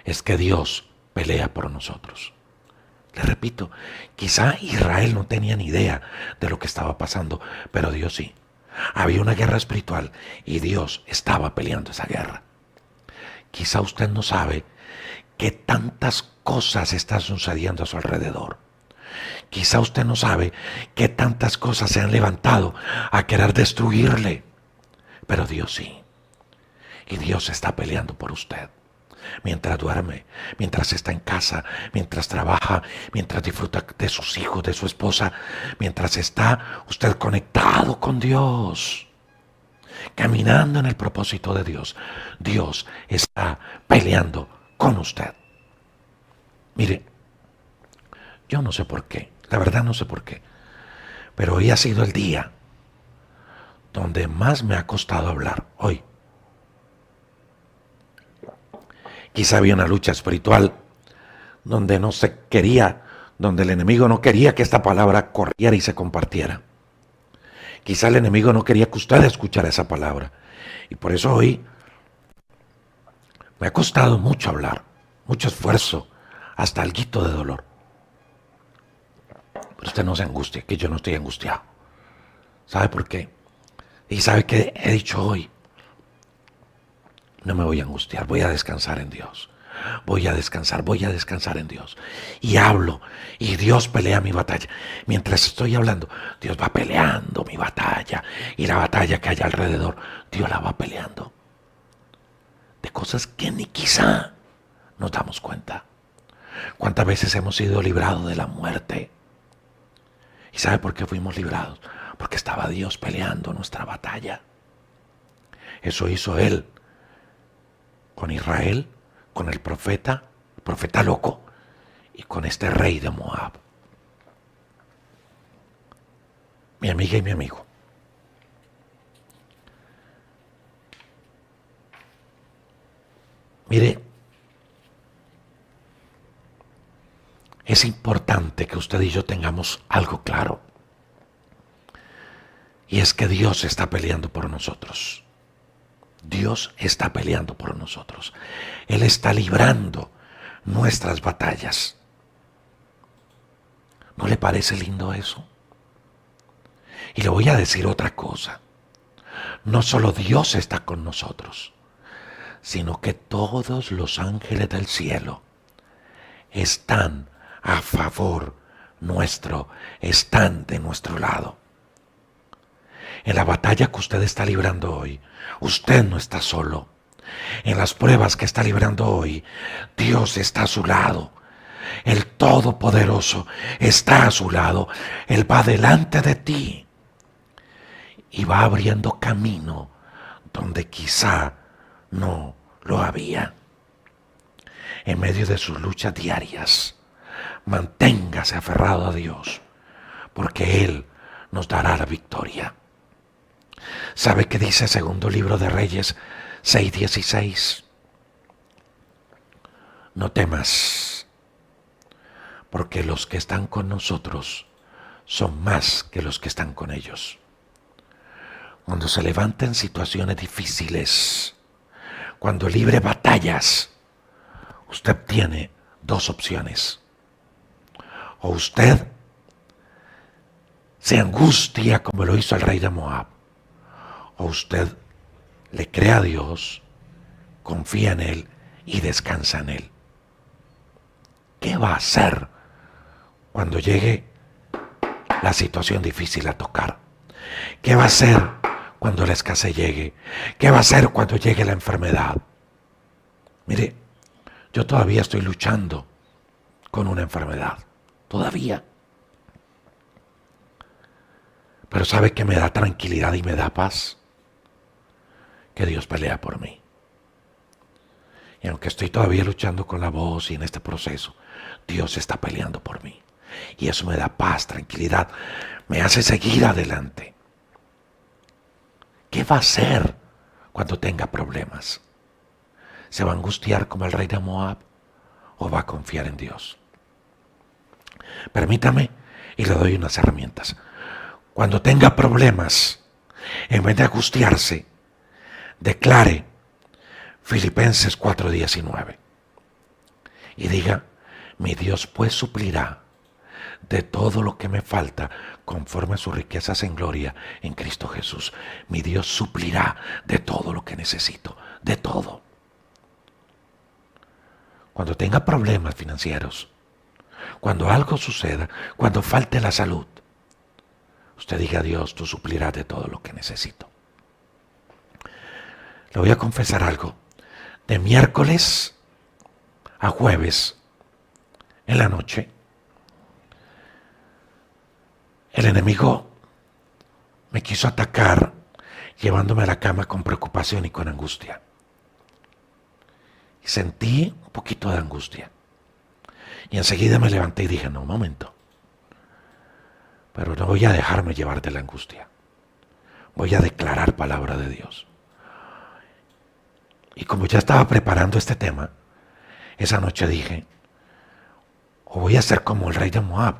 [SPEAKER 1] es que Dios pelea por nosotros. Les repito, quizá Israel no tenía ni idea de lo que estaba pasando, pero Dios sí. Había una guerra espiritual y Dios estaba peleando esa guerra. Quizá usted no sabe que tantas cosas están sucediendo a su alrededor. Quizá usted no sabe que tantas cosas se han levantado a querer destruirle, pero Dios sí. Y Dios está peleando por usted. Mientras duerme, mientras está en casa, mientras trabaja, mientras disfruta de sus hijos, de su esposa, mientras está usted conectado con Dios, caminando en el propósito de Dios, Dios está peleando con usted. Mire, yo no sé por qué, la verdad no sé por qué, pero hoy ha sido el día donde más me ha costado hablar, hoy. Quizá había una lucha espiritual donde no se quería, donde el enemigo no quería que esta palabra corriera y se compartiera. Quizá el enemigo no quería que usted escuchara esa palabra. Y por eso hoy me ha costado mucho hablar, mucho esfuerzo, hasta alguito de dolor. Pero usted no se angustie, que yo no estoy angustiado. ¿Sabe por qué? Y sabe que he dicho hoy, no me voy a angustiar, voy a descansar en Dios. Voy a descansar en Dios. Y hablo, y Dios pelea mi batalla. Mientras estoy hablando, Dios va peleando mi batalla. Y la batalla que hay alrededor, Dios la va peleando. De cosas que ni quizá nos damos cuenta. ¿Cuántas veces hemos sido librados de la muerte? ¿Y sabe por qué fuimos librados? Porque estaba Dios peleando nuestra batalla. Eso hizo Él con Israel, con el profeta loco, y con este rey de Moab. Mi amiga y mi amigo. Mire, es importante que usted y yo tengamos algo claro. Y es que Dios está peleando por nosotros. Dios está peleando por nosotros. Él está librando nuestras batallas. ¿No le parece lindo eso? Y le voy a decir otra cosa. No solo Dios está con nosotros, sino que todos los ángeles del cielo están a favor nuestro, están de nuestro lado. En la batalla que usted está librando hoy, usted no está solo. En las pruebas que está librando hoy, Dios está a su lado. El Todopoderoso está a su lado. Él va delante de ti y va abriendo camino donde quizá no lo había. En medio de sus luchas diarias, manténgase aferrado a Dios, porque Él nos dará la victoria. ¿Sabe qué dice segundo libro de Reyes 6:16? No temas, porque los que están con nosotros son más que los que están con ellos. Cuando se levanten situaciones difíciles, cuando libre batallas, usted tiene dos opciones. O usted se angustia como lo hizo el rey de Moab, o usted le cree a Dios, confía en Él y descansa en Él. ¿Qué va a hacer cuando llegue la situación difícil a tocar? ¿Qué va a hacer cuando la escasez llegue? ¿Qué va a hacer cuando llegue la enfermedad? Mire, yo todavía estoy luchando con una enfermedad. Todavía. Pero ¿sabe qué me da tranquilidad y me da paz? Que Dios pelea por mí. Y aunque estoy todavía luchando con la voz y en este proceso, Dios está peleando por mí. Y eso me da paz, tranquilidad, me hace seguir adelante. ¿Qué va a hacer cuando tenga problemas? ¿Se va a angustiar como el rey de Moab o va a confiar en Dios? Permítame y le doy unas herramientas. Cuando tenga problemas, en vez de angustiarse, declare Filipenses 4:19 y diga, mi Dios pues suplirá de todo lo que me falta conforme a sus riquezas en gloria en Cristo Jesús. Mi Dios suplirá de todo lo que necesito, de todo. Cuando tenga problemas financieros, cuando algo suceda, cuando falte la salud, usted diga a Dios, tú suplirás de todo lo que necesito. Le voy a confesar algo. De miércoles a jueves, en la noche, el enemigo me quiso atacar llevándome a la cama con preocupación y con angustia. Y sentí un poquito de angustia. Y enseguida me levanté y dije, no, un momento. Pero no voy a dejarme llevar de la angustia. Voy a declarar palabra de Dios. Y como ya estaba preparando este tema, esa noche dije, o voy a ser como el rey de Moab,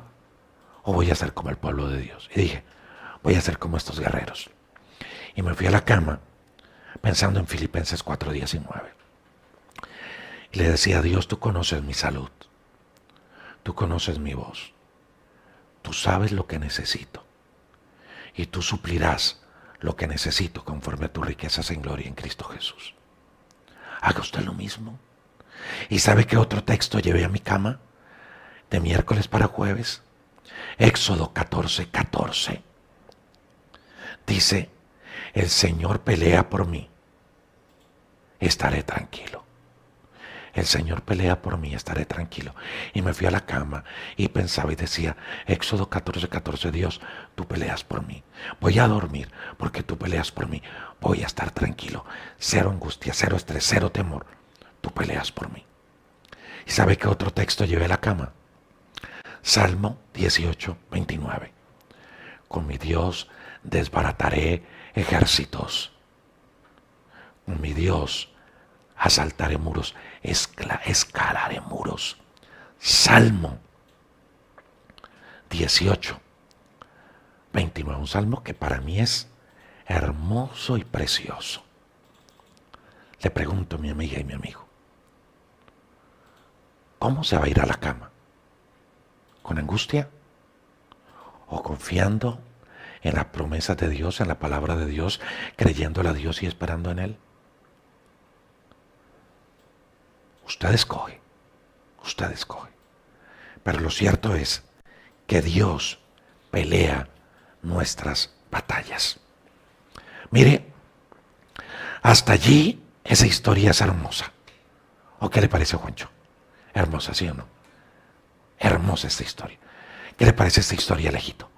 [SPEAKER 1] o voy a ser como el pueblo de Dios. Y dije, voy a ser como estos guerreros. Y me fui a la cama pensando en Filipenses 4:19. Y le decía a Dios, tú conoces mi salud, tú conoces mi voz, tú sabes lo que necesito y tú suplirás lo que necesito conforme a tus riquezas en gloria en Cristo Jesús. Haga usted lo mismo. ¿Y sabe qué otro texto llevé a mi cama de miércoles para jueves? Éxodo 14:14. Dice, el Señor pelea por mí, estaré tranquilo. El Señor pelea por mí, estaré tranquilo. Y me fui a la cama y pensaba y decía, Éxodo 14:14, Dios, tú peleas por mí. Voy a dormir porque tú peleas por mí. Voy a estar tranquilo. Cero angustia, cero estrés, cero temor. Tú peleas por mí. ¿Y sabe qué otro texto llevé a la cama? Salmo 18:29. Con mi Dios desbarataré ejércitos. Con mi Dios asaltaré muros, escalaré muros. Salmo 18:29. Un salmo que para mí es hermoso y precioso. Le pregunto a mi amiga y mi amigo, ¿cómo se va a ir a la cama? ¿Con angustia? ¿O confiando en las promesas de Dios, en la palabra de Dios, creyéndole a Dios y esperando en Él? Usted escoge, usted escoge. Pero lo cierto es que Dios pelea nuestras batallas. Mire, hasta allí esa historia es hermosa. ¿O qué le parece, Juancho? Hermosa, ¿sí o no? Hermosa esta historia. ¿Qué le parece esta historia, Alejito?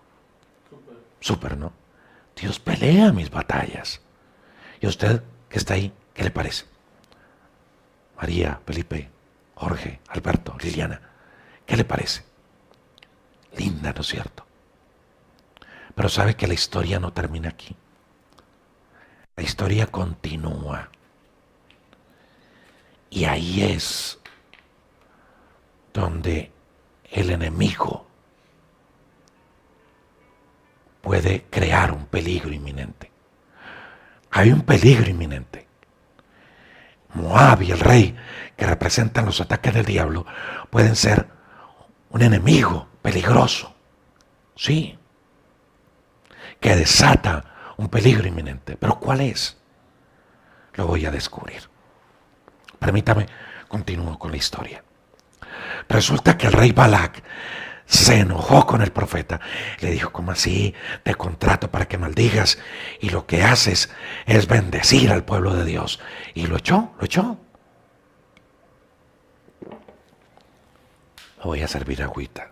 [SPEAKER 1] Súper, ¿no? Dios pelea mis batallas. ¿Y a usted que está ahí, qué le parece? María, Felipe, Jorge, Alberto, Liliana, ¿qué le parece? Linda, ¿no es cierto? Pero sabe que la historia no termina aquí. La historia continúa. Y ahí es donde el enemigo puede crear un peligro inminente. Hay un peligro inminente. Moab y el rey, que representan los ataques del diablo, pueden ser un enemigo peligroso. Sí. Que desata un peligro inminente. ¿Pero cuál es? Lo voy a descubrir. Permítame, continúo con la historia. Resulta que el rey Balac se enojó con el profeta. Le dijo, ¿cómo así? Te contrato para que maldigas y lo que haces es bendecir al pueblo de Dios. Y lo echó. Lo voy a servir agüita.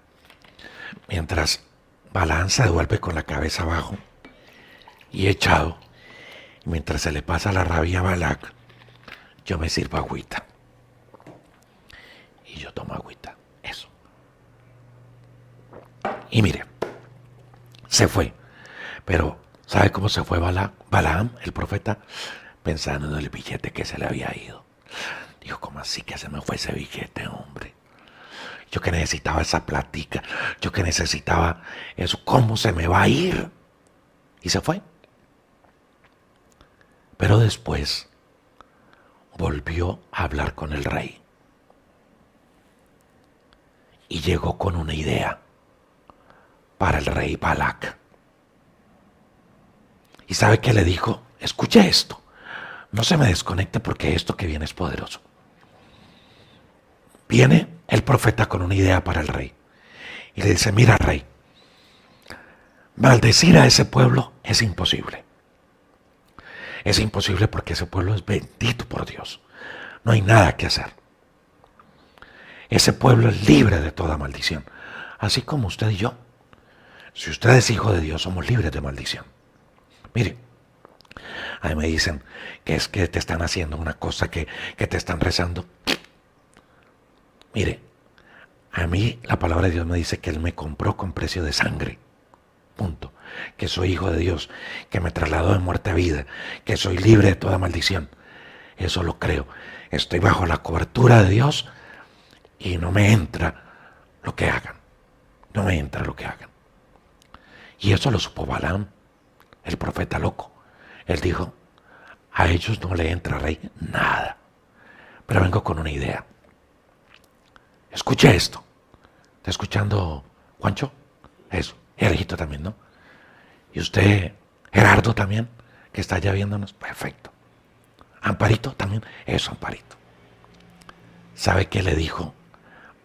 [SPEAKER 1] Mientras Balaam se devuelve con la cabeza abajo y echado, y mientras se le pasa la rabia a Balac, yo me sirvo agüita. Y yo tomo agüita. Eso. Y mire, se fue. Pero, ¿sabe cómo se fue Balaam, el profeta? Pensando en el billete que se le había ido. Dijo, ¿cómo así que se me fue ese billete, hombre? Yo que necesitaba esa plática, yo que necesitaba eso, ¿cómo se me va a ir? Y se fue. Pero después volvió a hablar con el rey y llegó con una idea para el rey Balac. ¿Y sabe qué le dijo? Escuche esto, no se me desconecte porque esto que viene es poderoso. Viene el profeta con una idea para el rey y le dice, mira rey, maldecir a ese pueblo es imposible. Es imposible porque ese pueblo es bendito por Dios. No hay nada que hacer. Ese pueblo es libre de toda maldición. Así como usted y yo. Si usted es hijo de Dios, somos libres de maldición. Mire, a mí me dicen que es que te están haciendo una cosa, que te están rezando. Mire, a mí la palabra de Dios me dice que Él me compró con precio de sangre. Punto. Que soy hijo de Dios, que me trasladó de muerte a vida, que soy libre de toda maldición. Eso lo creo. Estoy bajo la cobertura de Dios y no me entra lo que hagan. No me entra lo que hagan. Y eso lo supo Balaam, el profeta loco. Él dijo, a ellos no le entra, rey, nada. Pero vengo con una idea. Escuche esto. ¿Está escuchando, Juancho? Eso. Y Alejito también, ¿no? Y usted, Gerardo también, que está allá viéndonos. Perfecto. Amparito también. Eso, Amparito. ¿Sabe qué le dijo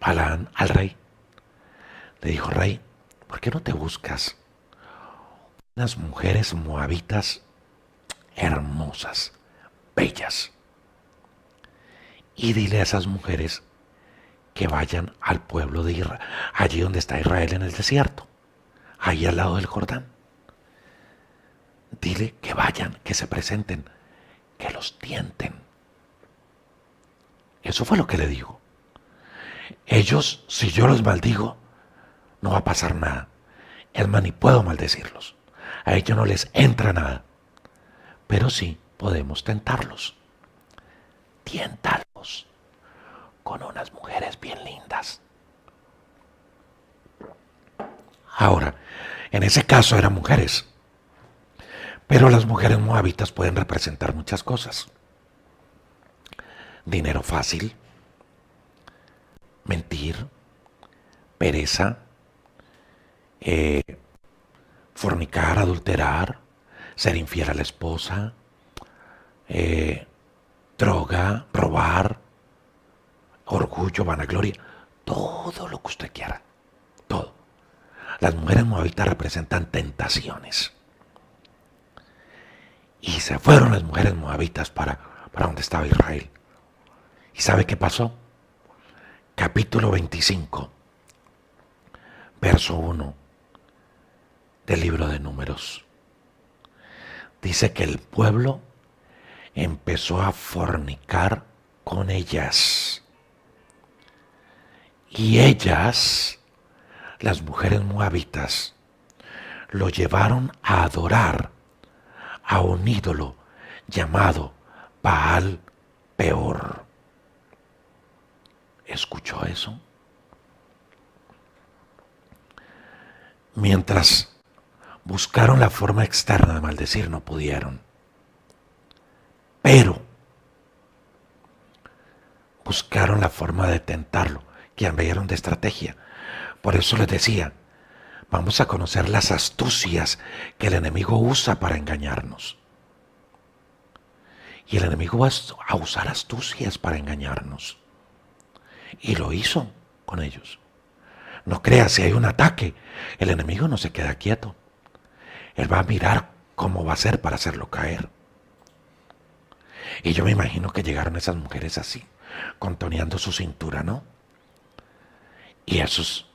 [SPEAKER 1] Balaam al rey? Le dijo, rey, ¿por qué no te buscas unas mujeres moabitas hermosas, bellas? Y dile a esas mujeres que vayan al pueblo de Israel, allí donde está Israel en el desierto, ahí al lado del Jordán. Dile que vayan, que se presenten, que los tienten. Eso fue lo que le digo. Ellos, si yo los maldigo, no va a pasar nada. Es más, ni puedo maldecirlos. A ellos no les entra nada. Pero sí podemos tentarlos. Tiéntalos con unas mujeres bien lindas. Ahora, en ese caso eran mujeres. Pero las mujeres moabitas pueden representar muchas cosas. Dinero fácil, mentir, pereza, fornicar, adulterar, ser infiel a la esposa, droga, robar, orgullo, vanagloria, todo lo que usted quiera, todo. Las mujeres moabitas representan tentaciones. Y se fueron las mujeres moabitas para donde estaba Israel. ¿Y sabe qué pasó? Capítulo 25, verso 1 del libro de Números. Dice que el pueblo empezó a fornicar con ellas. Y ellas, las mujeres moabitas, lo llevaron a adorar a un ídolo llamado Baal Peor. ¿Escuchó eso? Mientras buscaron la forma externa de maldecir, no pudieron. Pero buscaron la forma de tentarlo, que cambiaron de estrategia. Por eso les decía, vamos a conocer las astucias que el enemigo usa para engañarnos. Y el enemigo va a usar astucias para engañarnos. Y lo hizo con ellos. No crea, si hay un ataque, el enemigo no se queda quieto. Él va a mirar cómo va a ser para hacerlo caer. Y yo me imagino que llegaron esas mujeres así, contoneando su cintura, ¿no? Y esos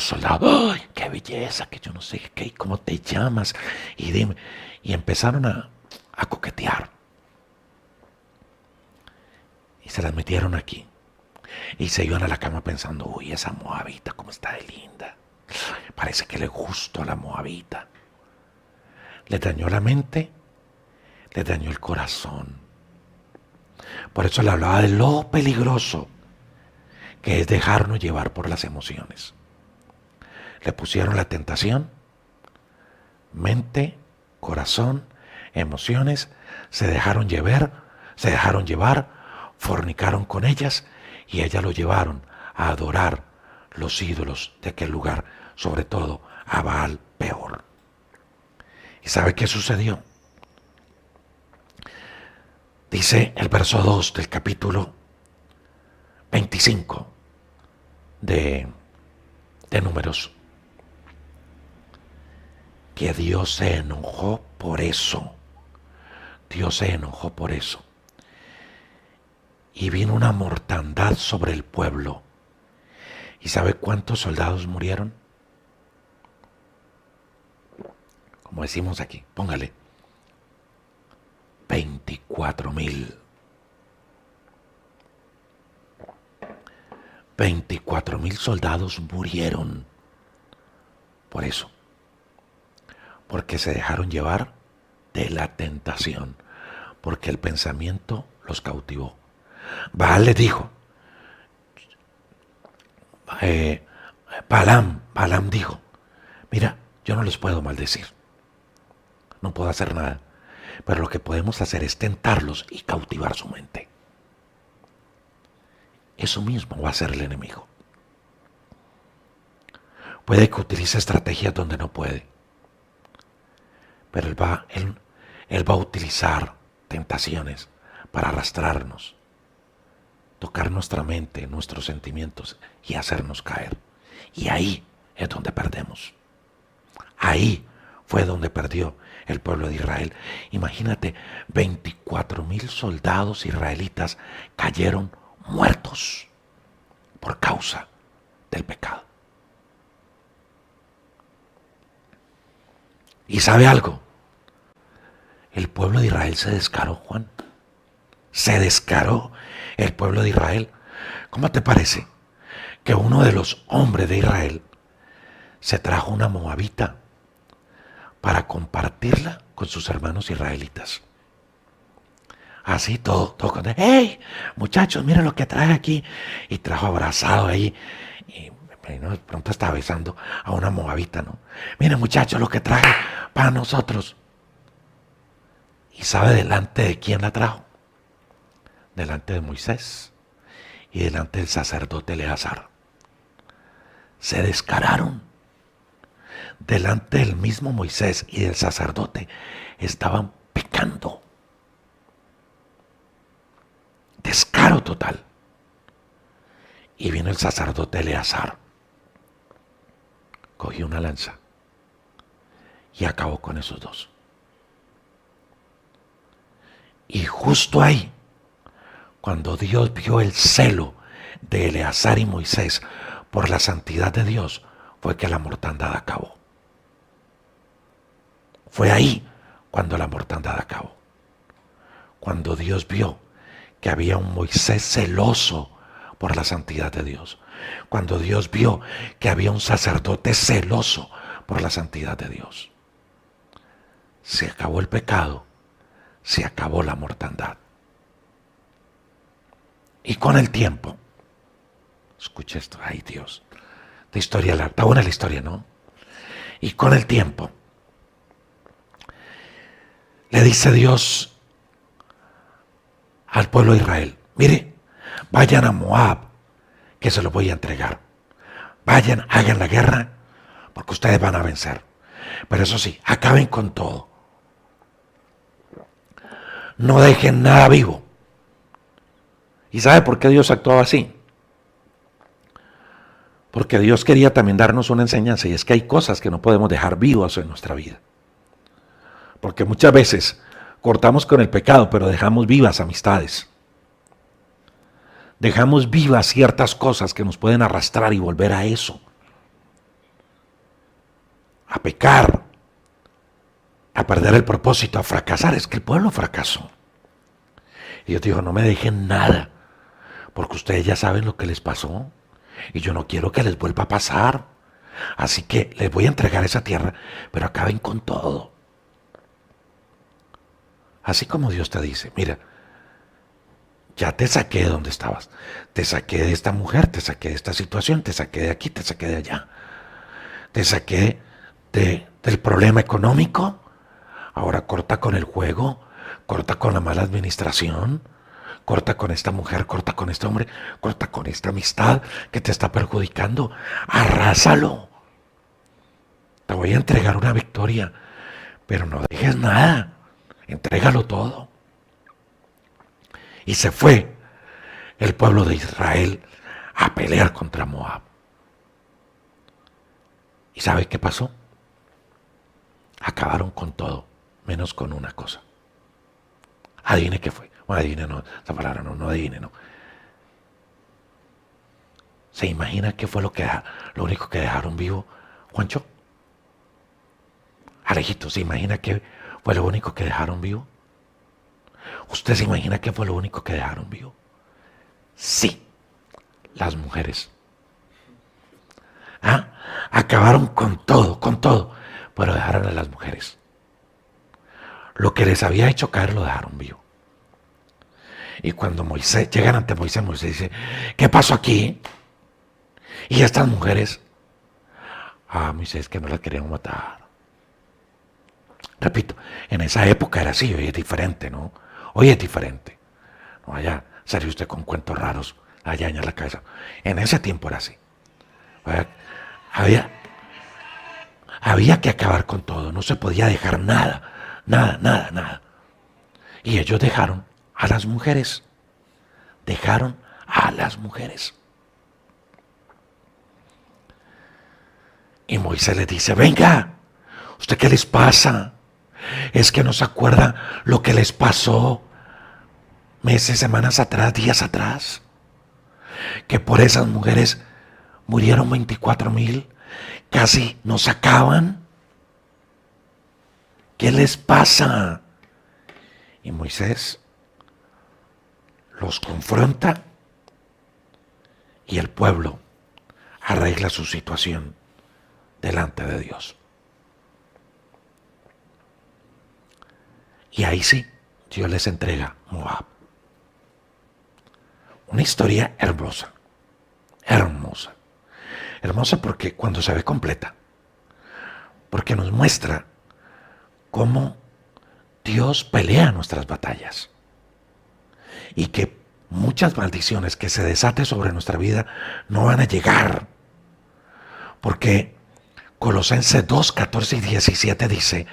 [SPEAKER 1] soldados, ¡ay, qué belleza! Que yo no sé qué, ¿cómo te llamas? Y dime. Y empezaron a coquetear. Y se las metieron aquí. Y se iban a la cama pensando, uy, esa moabita, cómo está de linda. Parece que le gustó a la moabita. Le dañó la mente, le dañó el corazón. Por eso le hablaba de lo peligroso que es dejarnos llevar por las emociones. Le pusieron la tentación, mente, corazón, emociones, se dejaron llevar, fornicaron con ellas y ellas lo llevaron a adorar los ídolos de aquel lugar, sobre todo a Baal Peor. ¿Y sabe qué sucedió? Dice el verso 2 del capítulo 25 de Números, que Dios se enojó por eso. Dios se enojó por eso. Y vino una mortandad sobre el pueblo. ¿Y sabe cuántos soldados murieron? Como decimos aquí, póngale, 24,000. 24,000 soldados murieron por eso, porque se dejaron llevar de la tentación, porque el pensamiento los cautivó. Baal le dijo, Balaam dijo, mira, yo no les puedo maldecir, no puedo hacer nada, pero lo que podemos hacer es tentarlos y cautivar su mente. Eso mismo va a hacer el enemigo. Puede que utilice estrategias donde no puede, pero él va a utilizar tentaciones para arrastrarnos, tocar nuestra mente, nuestros sentimientos y hacernos caer. Y ahí es donde perdemos. Ahí fue donde perdió el pueblo de Israel. Imagínate, 24,000 soldados israelitas cayeron muertos por causa del pecado. ¿Y sabe algo? El pueblo de Israel se descaró, Juan. Se descaró el pueblo de Israel. ¿Cómo te parece que uno de los hombres de Israel se trajo una moabita para compartirla con sus hermanos israelitas? Así todo con ¡hey! Muchachos, miren lo que traje aquí. Y trajo abrazado ahí. Y de pronto estaba besando a una moabita, ¿no? Miren, muchachos, lo que traje para nosotros. ¿Y sabe delante de quién la trajo? Delante de Moisés y delante del sacerdote Eleazar. Se descararon. Delante del mismo Moisés y del sacerdote estaban pecando. Descaro total. Y vino el sacerdote Eleazar, cogió una lanza y acabó con esos dos. Y justo ahí, cuando Dios vio el celo de Eleazar y Moisés por la santidad de Dios, fue que la mortandad acabó. Fue ahí cuando la mortandad acabó. Cuando Dios vio que había un Moisés celoso por la santidad de Dios. Cuando Dios vio que había un sacerdote celoso por la santidad de Dios. Se acabó el pecado, se acabó la mortandad. Y con el tiempo, escucha esto, ay Dios, de historia larga, está buena la historia, ¿no? Y con el tiempo, le dice Dios al pueblo de Israel, mire, vayan a Moab, que se los voy a entregar. Vayan, hagan la guerra, porque ustedes van a vencer. Pero eso sí, acaben con todo. No dejen nada vivo. ¿Y sabe por qué Dios actuaba así? Porque Dios quería también darnos una enseñanza, y es que hay cosas que no podemos dejar vivas en nuestra vida. Porque muchas veces cortamos con el pecado, pero dejamos vivas amistades. Dejamos vivas ciertas cosas que nos pueden arrastrar y volver a eso. A pecar, a perder el propósito, a fracasar. Es que el pueblo fracasó. Y Dios dijo, no me dejen nada, porque ustedes ya saben lo que les pasó. Y yo no quiero que les vuelva a pasar. Así que les voy a entregar esa tierra, pero acaben con todo. Así como Dios te dice, mira, ya te saqué de donde estabas, te saqué de esta mujer, te saqué de esta situación, te saqué de aquí, te saqué de allá, te saqué del problema económico, ahora corta con el juego, corta con la mala administración, corta con esta mujer, corta con este hombre, corta con esta amistad que te está perjudicando. Arrásalo. Te voy a entregar una victoria, pero no dejes nada. Entrégalo todo. Y se fue el pueblo de Israel a pelear contra Moab. ¿Y sabe qué pasó? Acabaron con todo, menos con una cosa. Adivine qué fue. Bueno, adivine no, esa palabra no adivine, no. ¿Se imagina qué fue lo único que dejaron vivo, Juancho? Alejito, ¿se imagina qué fue lo único que dejaron vivo? ¿Usted se imagina qué fue lo único que dejaron vivo? Sí, las mujeres. Acabaron con todo, pero dejaron a las mujeres. Lo que les había hecho caer lo dejaron vivo. Y cuando llegan ante Moisés, Moisés dice, ¿qué pasó aquí? Y estas mujeres, Moisés, que no las queríamos matar. Repito, en esa época era así, hoy es diferente, ¿no? Hoy es diferente. No vaya a salir usted con cuentos raros, allá en la cabeza. En ese tiempo era así. Había que acabar con todo, no se podía dejar nada. Y ellos dejaron a las mujeres. Dejaron a las mujeres. Y Moisés les dice, venga, ¿usted qué les pasa? Es que no se acuerdan lo que les pasó meses, semanas atrás, días atrás. Que por esas mujeres murieron 24,000, casi nos acaban. ¿Qué les pasa? Y Moisés los confronta y el pueblo arregla su situación delante de Dios. Y ahí sí, Dios les entrega Moab. Una historia hermosa, hermosa porque cuando se ve completa, porque nos muestra cómo Dios pelea nuestras batallas y que muchas maldiciones que se desaten sobre nuestra vida no van a llegar, porque Colosenses 2, 14 y 17 dice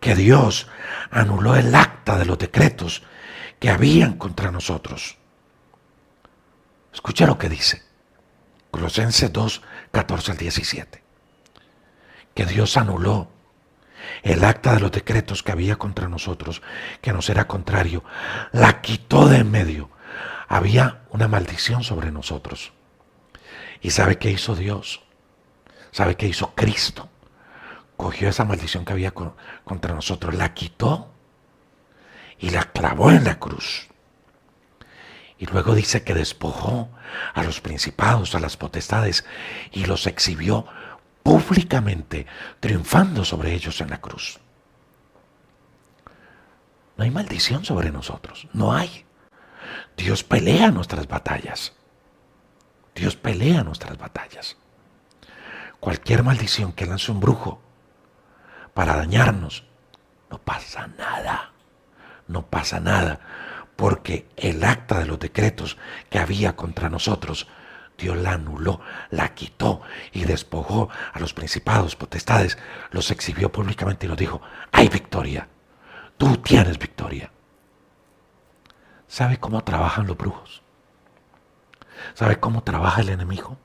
[SPEAKER 1] que Dios anuló el acta de los decretos que habían contra nosotros. Escucha lo que dice Colosenses 2, 14 al 17. Que Dios anuló el acta de los decretos que había contra nosotros, que nos era contrario, la quitó de en medio. Había una maldición sobre nosotros. ¿Y sabe qué hizo Dios? ¿Sabe qué hizo Cristo? Cogió esa maldición que había contra nosotros, la quitó y la clavó en la cruz. Y luego dice que despojó a los principados, a las potestades, y los exhibió públicamente, triunfando sobre ellos en la cruz. No hay maldición sobre nosotros, no hay. Dios pelea nuestras batallas. Dios pelea nuestras batallas. Cualquier maldición que lance un brujo para dañarnos, no pasa nada, porque el acta de los decretos que había contra nosotros, Dios la anuló, la quitó y despojó a los principados, potestades, los exhibió públicamente y nos dijo, hay victoria, tú tienes victoria. ¿Sabe cómo trabajan los brujos? ¿Sabe cómo trabaja el enemigo?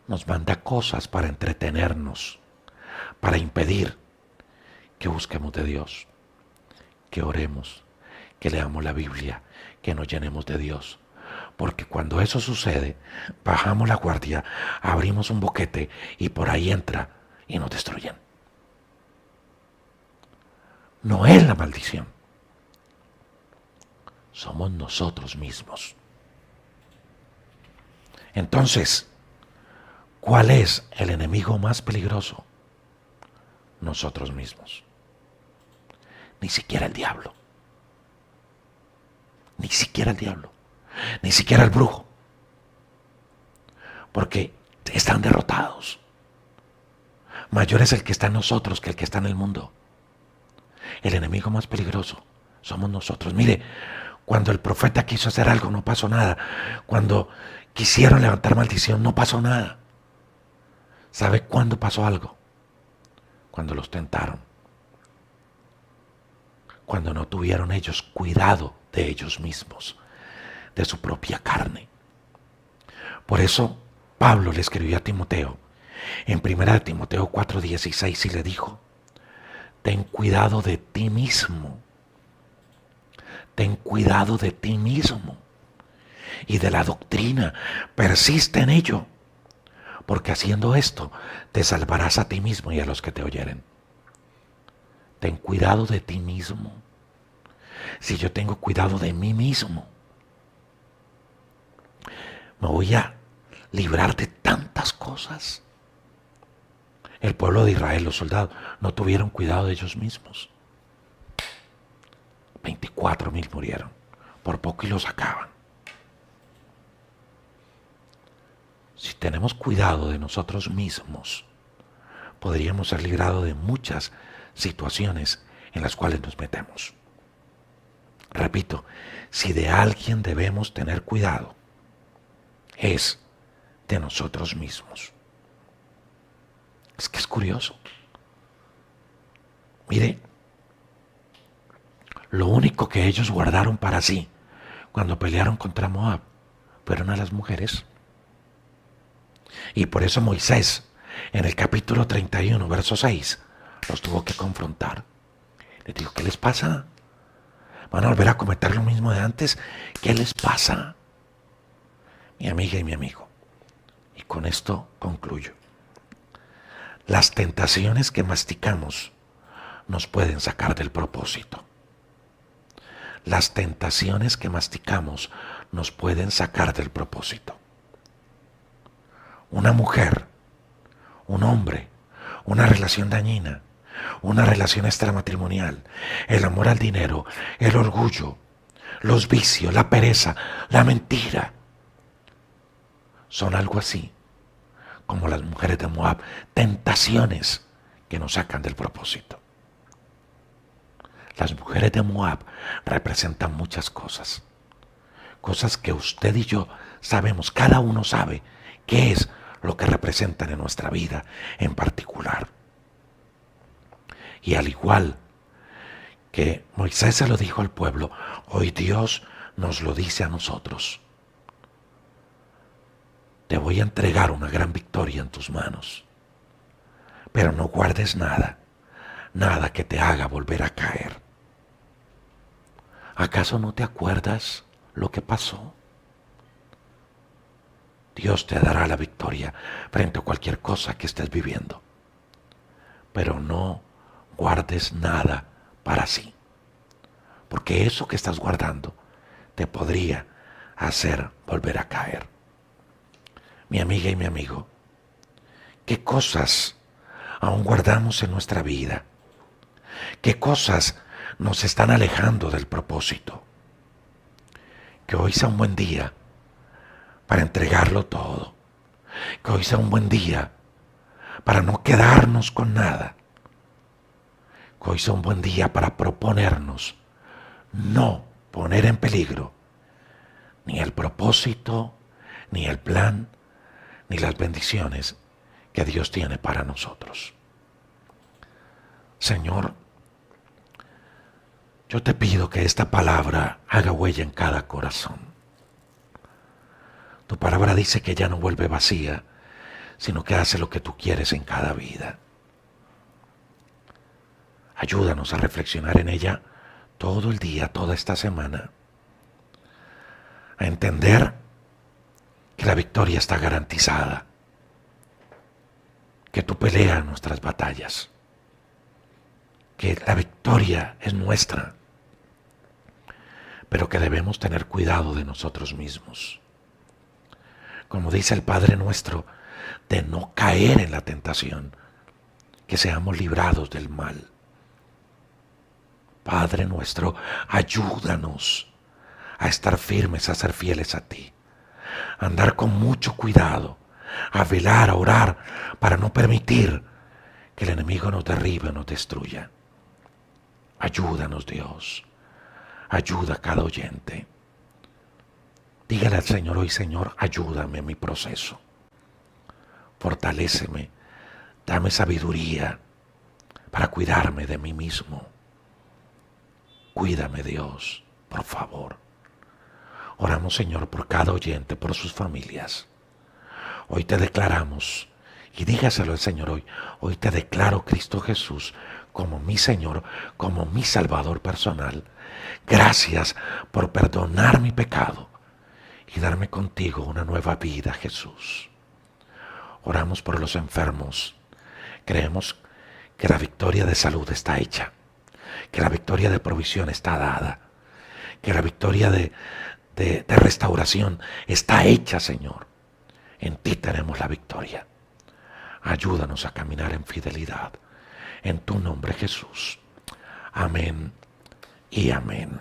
[SPEAKER 1] Nos manda cosas para entretenernos, para impedir que busquemos de Dios, que oremos, que leamos la Biblia, que nos llenemos de Dios. Porque cuando eso sucede, bajamos la guardia, abrimos un boquete y por ahí entra y nos destruyen. No es la maldición, somos nosotros mismos. Entonces, ¿cuál es el enemigo más peligroso? Nosotros mismos. Ni siquiera el diablo. Ni siquiera el diablo. Ni siquiera el brujo. Porque están derrotados. Mayor es el que está en nosotros que el que está en el mundo. El enemigo más peligroso somos nosotros. Mire, cuando el profeta quiso hacer algo, no pasó nada. Cuando quisieron levantar maldición, no pasó nada. ¿Sabe cuándo pasó algo? Cuando los tentaron. Cuando no tuvieron ellos cuidado de ellos mismos, de su propia carne. Por eso Pablo le escribió a Timoteo en 1 Timoteo 4:16 y le dijo: ten cuidado de ti mismo. Ten cuidado de ti mismo y de la doctrina. Persiste en ello, porque haciendo esto te salvarás a ti mismo y a los que te oyeren. Ten cuidado de ti mismo. Si yo tengo cuidado de mí mismo, me voy a librar de tantas cosas. El pueblo de Israel, los soldados, no tuvieron cuidado de ellos mismos. 24,000 murieron. Por poco y los sacaban. Si tenemos cuidado de nosotros mismos, podríamos ser librados de muchas situaciones en las cuales nos metemos. Repito, si de alguien debemos tener cuidado, es de nosotros mismos. Es que es curioso. Mire, lo único que ellos guardaron para sí cuando pelearon contra Moab fueron a las mujeres. Y por eso Moisés, en el capítulo 31, verso 6, los tuvo que confrontar. Les dijo: ¿qué les pasa? ¿Van a volver a cometer lo mismo de antes? ¿Qué les pasa? Mi amiga y mi amigo. Y con esto concluyo. Las tentaciones que masticamos nos pueden sacar del propósito. Las tentaciones que masticamos nos pueden sacar del propósito. Una mujer, un hombre, una relación dañina, una relación extramatrimonial, el amor al dinero, el orgullo, los vicios, la pereza, la mentira, son algo así como las mujeres de Moab, tentaciones que nos sacan del propósito. Las mujeres de Moab representan muchas cosas, cosas que usted y yo sabemos, cada uno sabe qué es lo que representan en nuestra vida en particular. Y al igual que Moisés se lo dijo al pueblo, hoy Dios nos lo dice a nosotros. Te voy a entregar una gran victoria en tus manos, pero no guardes nada, nada que te haga volver a caer. ¿Acaso no te acuerdas lo que pasó? Dios te dará la victoria frente a cualquier cosa que estés viviendo, pero no guardes nada para sí, porque eso que estás guardando te podría hacer volver a caer. Mi amiga y mi amigo, ¿qué cosas aún guardamos en nuestra vida? ¿Qué cosas nos están alejando del propósito? Que hoy sea un buen día para entregarlo todo. Que hoy sea un buen día para no quedarnos con nada. Que hoy sea un buen día para proponernos no poner en peligro ni el propósito, ni el plan, ni las bendiciones que Dios tiene para nosotros. Señor, yo te pido que esta palabra haga huella en cada corazón. Tu palabra dice que ya no vuelve vacía, sino que hace lo que tú quieres en cada vida. Ayúdanos a reflexionar en ella todo el día, toda esta semana, a entender que la victoria está garantizada, que tú peleas nuestras batallas, que la victoria es nuestra, pero que debemos tener cuidado de nosotros mismos. Como dice el Padre nuestro, de no caer en la tentación, que seamos librados del mal. Padre nuestro, ayúdanos a estar firmes, a ser fieles a ti, a andar con mucho cuidado, a velar, a orar, para no permitir que el enemigo nos derribe o nos destruya. Ayúdanos, Dios, ayuda a cada oyente. Dígale al Señor hoy: Señor, ayúdame en mi proceso. Fortaléceme, dame sabiduría para cuidarme de mí mismo. Cuídame, Dios, por favor. Oramos, Señor, por cada oyente, por sus familias. Hoy te declaramos, y dígaselo al Señor hoy: hoy te declaro, Cristo Jesús, como mi Señor, como mi Salvador personal. Gracias por perdonar mi pecado y darme contigo una nueva vida, Jesús. Oramos por los enfermos. Creemos que la victoria de salud está hecha, que la victoria de provisión está dada, que la victoria de restauración está hecha, Señor. En ti tenemos la victoria. Ayúdanos a caminar en fidelidad. En tu nombre, Jesús. Amén y amén.